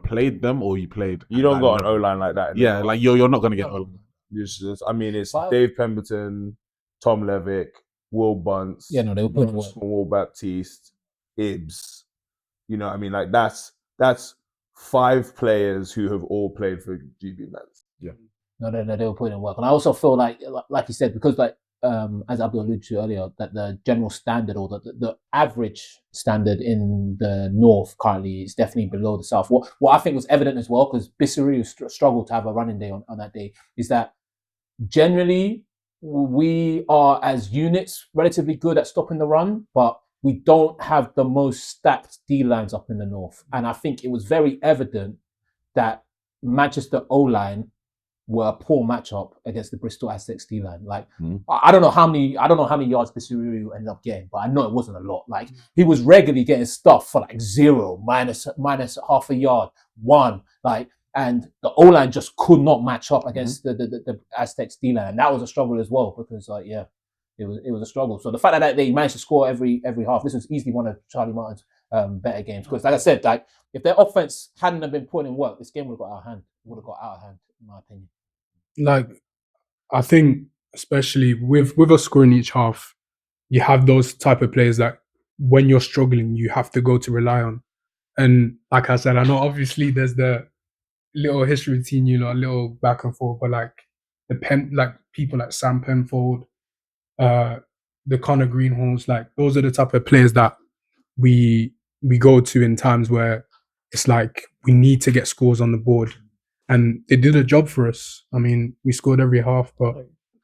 played them or you played. You don't got an O-line like that. Yeah, like you're not going to get O-line. It's Dave Pemberton, Tom Levick, Will Bunce. Yeah, no, they were putting work. Will Baptiste, Ibs. You know, like that's 5 players who have all played for GB Men's. Yeah. No, they were putting in work. And I also feel like you said, because as Abdul alluded to earlier, that the general standard or the average standard in the North currently is definitely below the South. What I think was evident as well, because Bisseri struggled to have a running day on that day, is that generally we are as units relatively good at stopping the run, but we don't have the most stacked D-lines up in the North. And I think it was very evident that Manchester O-line were a poor matchup against the Bristol Aztecs D-line. Like, I don't know how many yards Bisseri ended up getting, but I know it wasn't a lot. Like, he was regularly getting stuff for like 0, minus half a yard, 1, like, and the O-line just could not match up against the Aztecs D-line. And that was a struggle as well, because it was a struggle. So the fact that they managed to score every half, this was easily one of Charlie Martin's better games. Because like I said, like if their offense hadn't have been putting in work, this game would have got out of hand. In my opinion. Like, I think especially with us scoring each half, you have those type of players that when you're struggling, you have to go to rely on. And like I said, I know obviously there's the little history between you, a little back and forth, but like people like Sam Penfold, the Connor Greenhalls, like those are the type of players that we go to in times where it's like we need to get scores on the board, and they did a job for us. I mean, we scored every half, but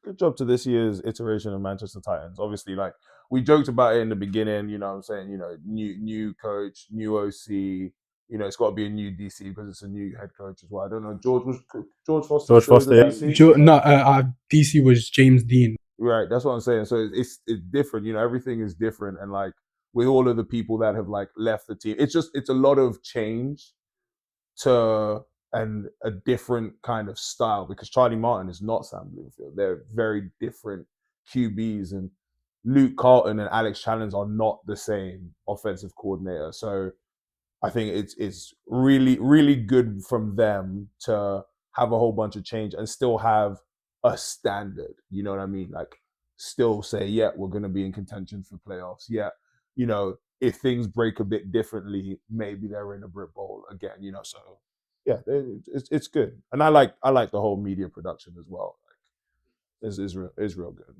good job to this year's iteration of Manchester Titans. Obviously, like we joked about it in the beginning, you know what I'm saying, new coach, new OC, it's got to be a new DC because it's a new head coach as well. I don't know, George Foster. George Foster, yeah. DC was James Dean. Right, that's what I'm saying. So it's different, everything is different, and like with all of the people that have like left the team, it's a lot of change to and a different kind of style, because Charlie Martin is not Sam Bloomfield. They're very different QBs, and Luke Carlton and Alex Challenge are not the same offensive coordinator. So I think it's really, really good from them to have a whole bunch of change and still have a standard. You know what I mean? Like still say, yeah, we're going to be in contention for playoffs. Yeah, if things break a bit differently, maybe they're in a Britbowl again. So yeah, it's good, and I like the whole media production as well. Like, is real good.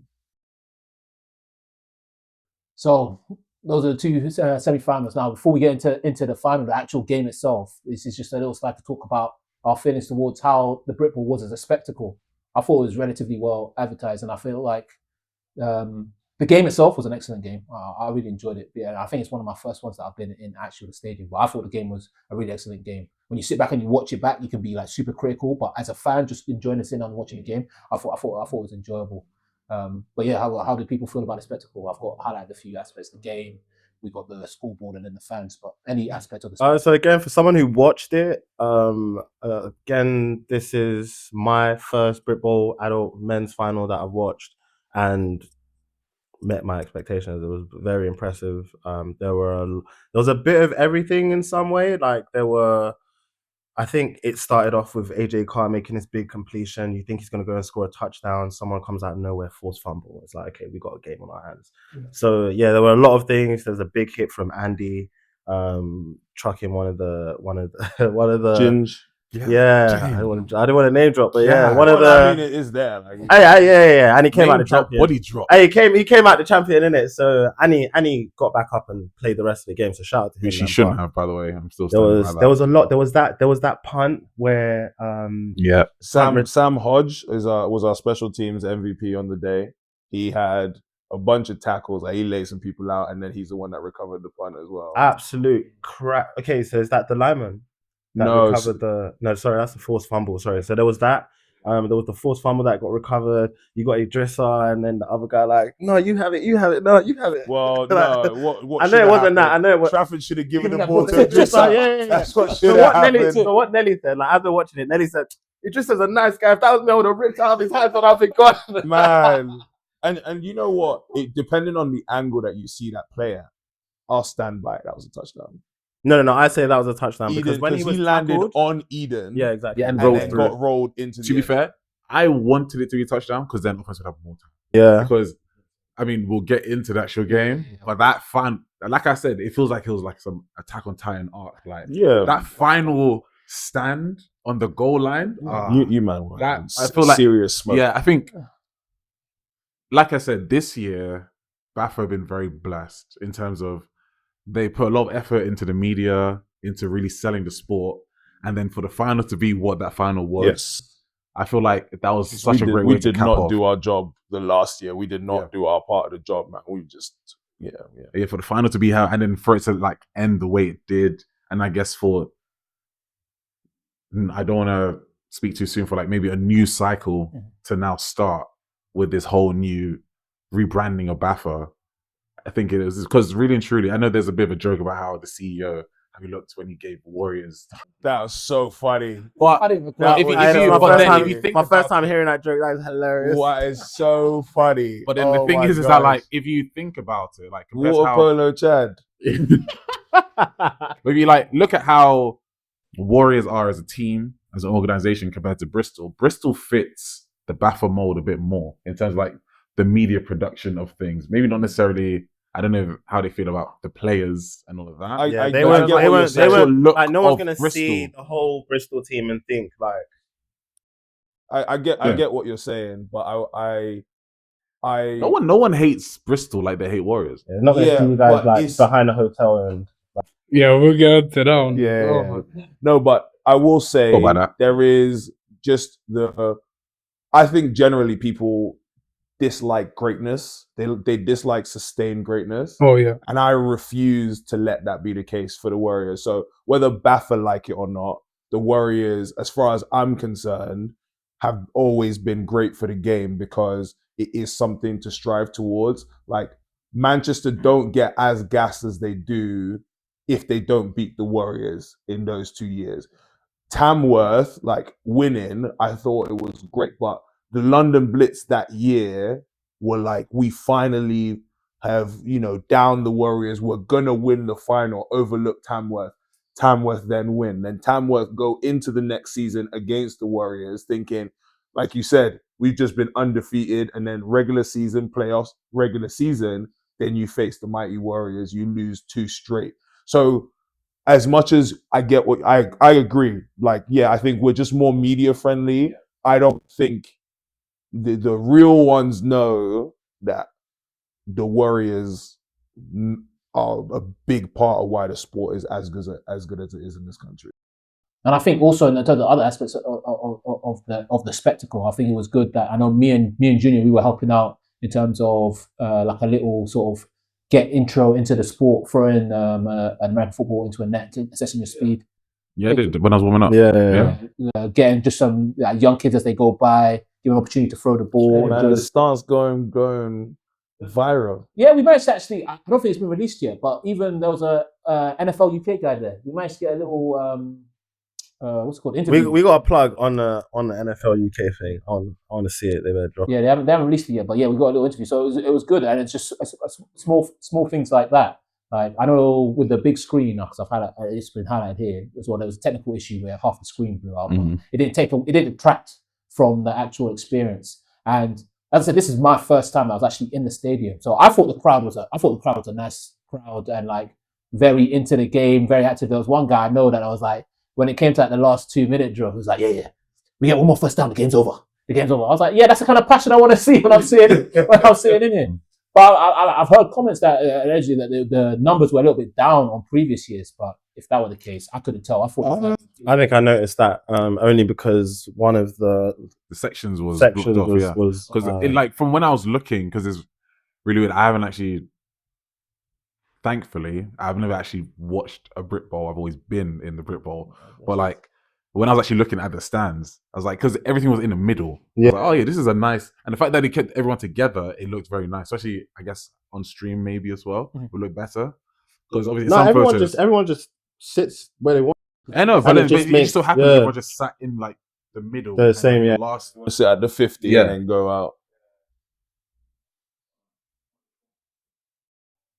So those are the two semi-finals. Now, before we get into the final, the actual game itself, this is just a little slide to talk about our feelings towards how the Britbowl was as a spectacle. I thought it was relatively well advertised, and I feel like the game itself was an excellent game. I really enjoyed it. Yeah, I think it's one of my first ones that I've been in actually the stadium. But I thought the game was a really excellent game. When you sit back and you watch it back, you can be like super critical. But as a fan, just enjoying the sitting and watching the game, I thought it was enjoyable. But yeah, how did people feel about the spectacle? I've got highlighted a few aspects of the game. We got the scoreboard and then the fans, but any aspect of the spectacle. So again, for someone who watched it, again, this is my first Britbowl adult men's final that I've watched, and met my expectations. It was very impressive. There was a bit of everything in some way. Like there were I think it started off with AJ Carr making this big completion. You think he's going to go and score a touchdown. Someone comes out of nowhere, forced fumble. It's like, okay, we got a game on our hands. Yeah. So yeah, there were a lot of things. There's a big hit from Andy, trucking one of the Ginge. Yeah, I didn't want to name drop, but one of the. I mean, it is there. Like, yeah, and he came out the champion. Body drop. He came out the champion, innit? So Annie got back up and played the rest of the game. So shout out to him. Which she shouldn't have, by the way. I'm still. There was a lot. There was that punt where Sam Hodge was our special teams MVP on the day. He had a bunch of tackles. Like, he laid some people out, and then he's the one that recovered the punt as well. Absolute crap. Okay, so is that the lineman? That's the forced fumble. Sorry. So there was that. There was the forced fumble that got recovered. You got Idrissa, and then the other guy like, no, you have it. No, you have it. Well, no. What I know it wasn't that. I know it was. Trafford should have given the ball to Idrissa. Yeah. That's what should have happened. So what Nelly said, like, as we're watching it, Nelly said, Idrissa's a nice guy. If that was me, I would have ripped out of his hands when I've been gone. Man. And you know what? Depending on the angle that you see that player, I'll stand by it. That was a touchdown. No. I say that was a touchdown Eden, because when he landed tackled, on Eden, yeah, exactly, and then got rolled into. To be fair, I wanted it to be a touchdown because then offense would have more time. Yeah, because I mean, we'll get into the actual game, but that like I said, it feels like it was like some Attack on Titan arc. Like, that final stand on the goal line. You man, that I feel like serious smoke. Yeah, I think, like I said, this year, Bath have been very blessed in terms of they put a lot of effort into the media, into really selling the sport, and then for the final to be what that final was. Yes. I feel like that was such a great way to cap off. We did not do our job the last year. We did not do our part of the job, man. We just, for the final to be how, and then for it to like end the way it did, and I guess I don't want to speak too soon, for like maybe a new cycle to now start with this whole new rebranding of BAFA. I think it is because really and truly, I know there's a bit of a joke about how the CEO, how he looked when he gave Warriors. That was so funny. But if you think my first time hearing that joke, that is hilarious. What is so funny? But then the thing is that like if you think about it, like Water Polo Chad. Maybe like look at how Warriors are as a team, as an organization compared to Bristol. Bristol fits the BAFA mold a bit more in terms of like the media production of things. Maybe not necessarily. I don't know how they feel about the players and all of that. They weren't like, no one's going to see the whole Bristol team and think like. I get what you're saying, but no one hates Bristol like they hate Warriors. Yeah, not going to see you guys like behind a hotel and. Yeah, we'll get to that one. Yeah. No, but I will say there is just I think generally people dislike greatness. They dislike sustained greatness. Oh yeah. And I refuse to let that be the case for the Warriors. So whether BAFA like it or not, the Warriors, as far as I'm concerned, have always been great for the game because it is something to strive towards. Like, Manchester don't get as gassed as they do if they don't beat the Warriors in those 2 years. Tamworth, like, winning, I thought it was great, but the London Blitz that year were like, we finally have, downed the Warriors. We're going to win the final, overlook Tamworth. Tamworth then win. Then Tamworth go into the next season against the Warriors thinking, like you said, we've just been undefeated. And then regular season, playoffs, regular season, then you face the mighty Warriors. You lose 2 straight. So as much as I get what I agree, like, I think we're just more media friendly. Yeah. I don't think the real ones know that the Warriors are a big part of why the sport is as good as it is in this country. And I think also in terms of other aspects of the spectacle, I think it was good that I know me and Junior, we were helping out in terms of like a little sort of get intro into the sport, throwing an American football into a net, assessing your speed. Yeah, I did when I was warming up. Yeah. Getting just some young kids as they go by, give an opportunity to throw the ball. Man, the star's going viral. Yeah, we managed to actually, I don't think it's been released yet, but even there was a NFL UK guy there. We managed to get a little, what's it called, interview. We got a plug on the NFL UK thing. I want to see it. They better drop. Yeah, they haven't released it yet, but yeah, we got a little interview. So it was good, and it's just small things like that. Like I know with the big screen, because it's been highlighted here as well. There was a technical issue where half the screen blew out. But it didn't detract from the actual experience. And as I said, this is my first time I was actually in the stadium, so I thought the crowd was a nice crowd and like very into the game, very active. There was one guy I know that I was like, when it came to like the last 2-minute drill, he was like, yeah, we get one more first down, the game's over. I was like, yeah, that's the kind of passion I want to see when I'm sitting in here. But I've heard comments that allegedly that the numbers were a little bit down on previous years. But if that were the case, I couldn't tell. I think I noticed that only because one of the sections was blocked off, because like from when I was looking, because it's really weird. I haven't actually, thankfully, I've never actually watched a Britbowl. I've always been in the Britbowl, but like when I was actually looking at the stands, I was like, because everything was in the middle. Yeah. I was like, oh yeah, this is a nice, and the fact that they kept everyone together, it looked very nice. Especially, I guess, on stream maybe as well, it would look better. Because obviously, everyone just sits where they want. I know, but it just so happened everyone just sat in like the middle. The same, yeah. Last one. Sit at the 50 and then go out.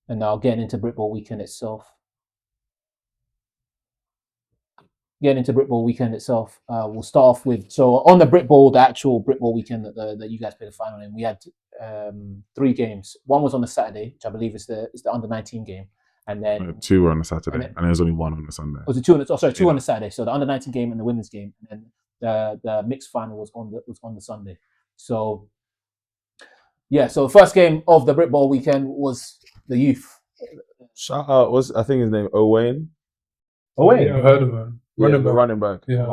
And now getting into Britbowl Weekend itself. We'll start off with, so on the Britbowl, the actual Britbowl Weekend that you guys played the final in, we had 3 games. One was on the Saturday, which I believe is the under-19 game. And then 2 were on the Saturday, and there was only 1 on the Sunday. Was it 2 on the 2 on the Saturday? So the under-19 game and the women's game, and then the mixed final was on the Sunday. So yeah, so the first game of the Britbowl Weekend was the youth. Shout out, I think his name Owain. Owain, yeah, I've heard of him. Running back. Yeah.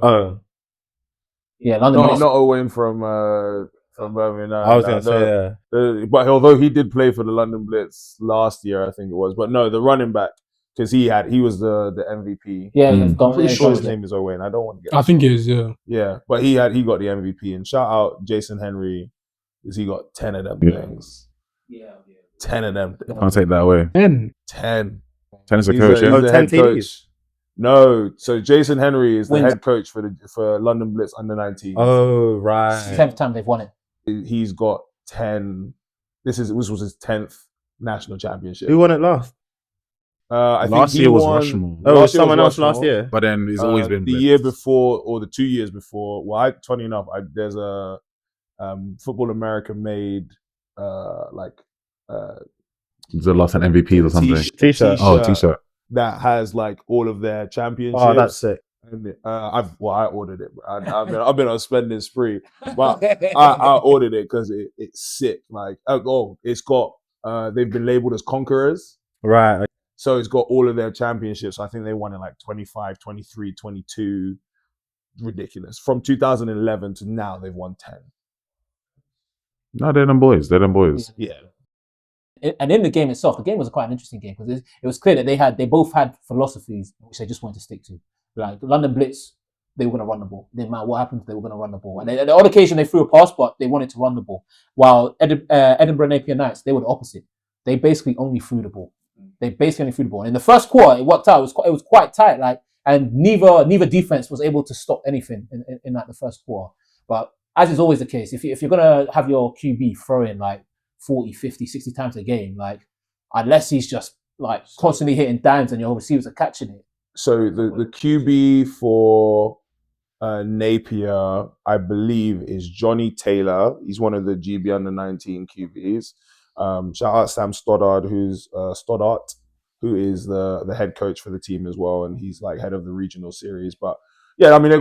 Yeah, London. Not Owain from Birmingham. I was going to say, but although he did play for the London Blitz last year, I think it was. But no, the running back, because he was the MVP. Yeah, I'm pretty sure his name is Owain. I don't want to get. I think it is. Yeah. Yeah, but he got the MVP. And shout out Jason Henry, because he got 10 of them things. Yeah. 10 of them. Can't take that away. 10. 10. 10 is a coach. He's the 10 head coach. No, so Jason Henry is the head coach for London Blitz under-19. Oh, right. It's the 10th time they've won it. He's got 10. This was his 10th national championship. Who won it last? I last think year was Rushmore. Oh, it was someone else last year. But then it's always been the Blitz. year before or the 2 years before. Well, funny enough, there's a Football America made the last time MVPs or something. T-shirt. Oh, T-shirt. That has like all of their championships. Oh, that's sick. And, I ordered it. I've been on a spending spree, but I ordered it because it's sick. Like, it's got they've been labeled as conquerors, right? So it's got all of their championships. I think they won in like 25, 23, 22. Ridiculous. From 2011 to now, they've won 10. No, they're them boys. Yeah. And in the game itself, the game was quite an interesting game because it was clear that they both had philosophies which they just wanted to stick to. Like London Blitz, they were going to run the ball. It didn't matter what happened, they were going to run the ball. And on the odd occasion, they threw a pass, but they wanted to run the ball. While Edinburgh Napier Knights, they were the opposite. They basically only threw the ball. And in the first quarter, it worked out. It was quite tight. And neither defense was able to stop anything in the first quarter. But as is always the case, if you're going to have your QB throwing like 40, 50, 60 times a game, like unless he's just like constantly hitting dimes and your receivers are catching it. So the QB for Napier, I believe, is Johnny Taylor. He's one of the GB under-19 QBs. Shout out Sam Stoddard, who is the head coach for the team as well, and he's like head of the regional series. But yeah, I mean they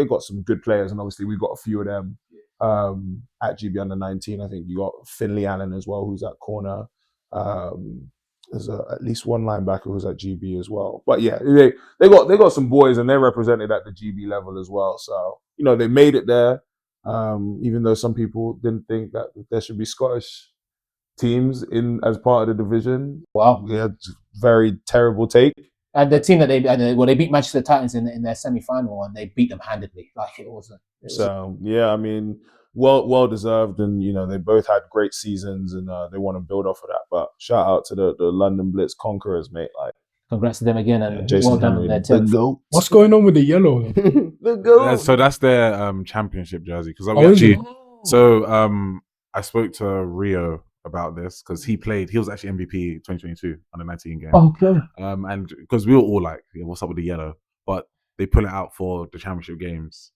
got some good players, and obviously we've got a few of them at GB under-19. I think you got Finley Allen as well, who's at corner. There's at least one linebacker who's at GB as well. But yeah, they got some boys, and they're represented at the GB level as well. So they made it there, even though some people didn't think that there should be Scottish teams as part of the division. Wow, yeah, very terrible take. And the team that they beat Manchester Titans in their semi-final, and they beat them handedly. Like it wasn't. Yeah, I mean, well deserved, and they both had great seasons, and they want to build off of that. But shout out to the London Blitz conquerors, mate. Like, congrats to them again, and Jason well done Henry, on their the team. GOAT. What's going on with the yellow? The GOAT. Yeah, so that's their championship jersey. Because is it? So I spoke to Rio about this because he was actually MVP 2022 under 19 game. Okay. And because we were all like, yeah, what's up with the yellow? But they pull it out for the championship games.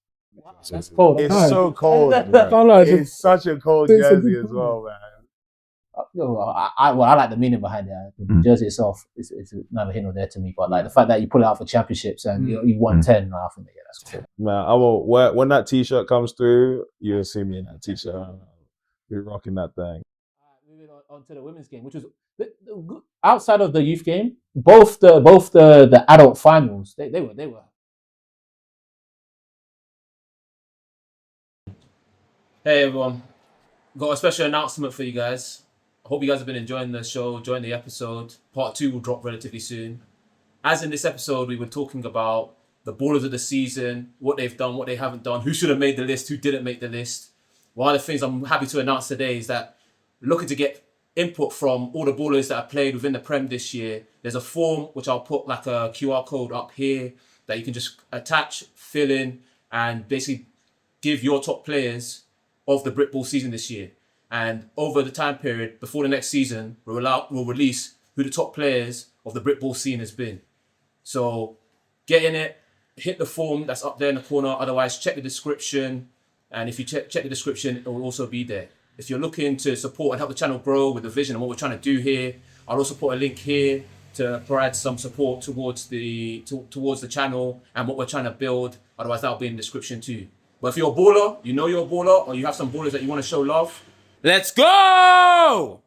So That's cold. It's Nice. so cold. Can't bro. lie, It's such a cold it's a jersey good as well, man. I like the meaning behind it. The jersey itself is neither here nor there to me, but like the fact that you pull it out for championships and you won 10, I think that's cool. Man, I will when that t-shirt comes through, you'll see me in that t-shirt. Be rocking that thing. Moving on to the women's game, which was outside of the youth game, both the adult finals, they were. Hey everyone, got a special announcement for you guys. I hope you guys have been enjoying the show, enjoying the episode. Part 2 will drop relatively soon. As in this episode, we were talking about the ballers of the season, what they've done, what they haven't done, who should have made the list, who didn't make the list. One of the things I'm happy to announce today is that looking to get input from all the ballers that have played within the Prem this year. There's a form which I'll put like a QR code up here that you can just attach, fill in, and basically give your top players of the Britball season this year. And over the time period before the next season, we'll release who the top players of the Britball scene has been. So get in it, hit the form that's up there in the corner. Otherwise, check the description. And if you check the description, it will also be there. If you're looking to support and help the channel grow with the vision and what we're trying to do here, I'll also put a link here to provide some support towards the channel and what we're trying to build. Otherwise, that'll be in the description too. But if you're a baller, you know you're a baller, or you have some ballers that you want to show love, let's go!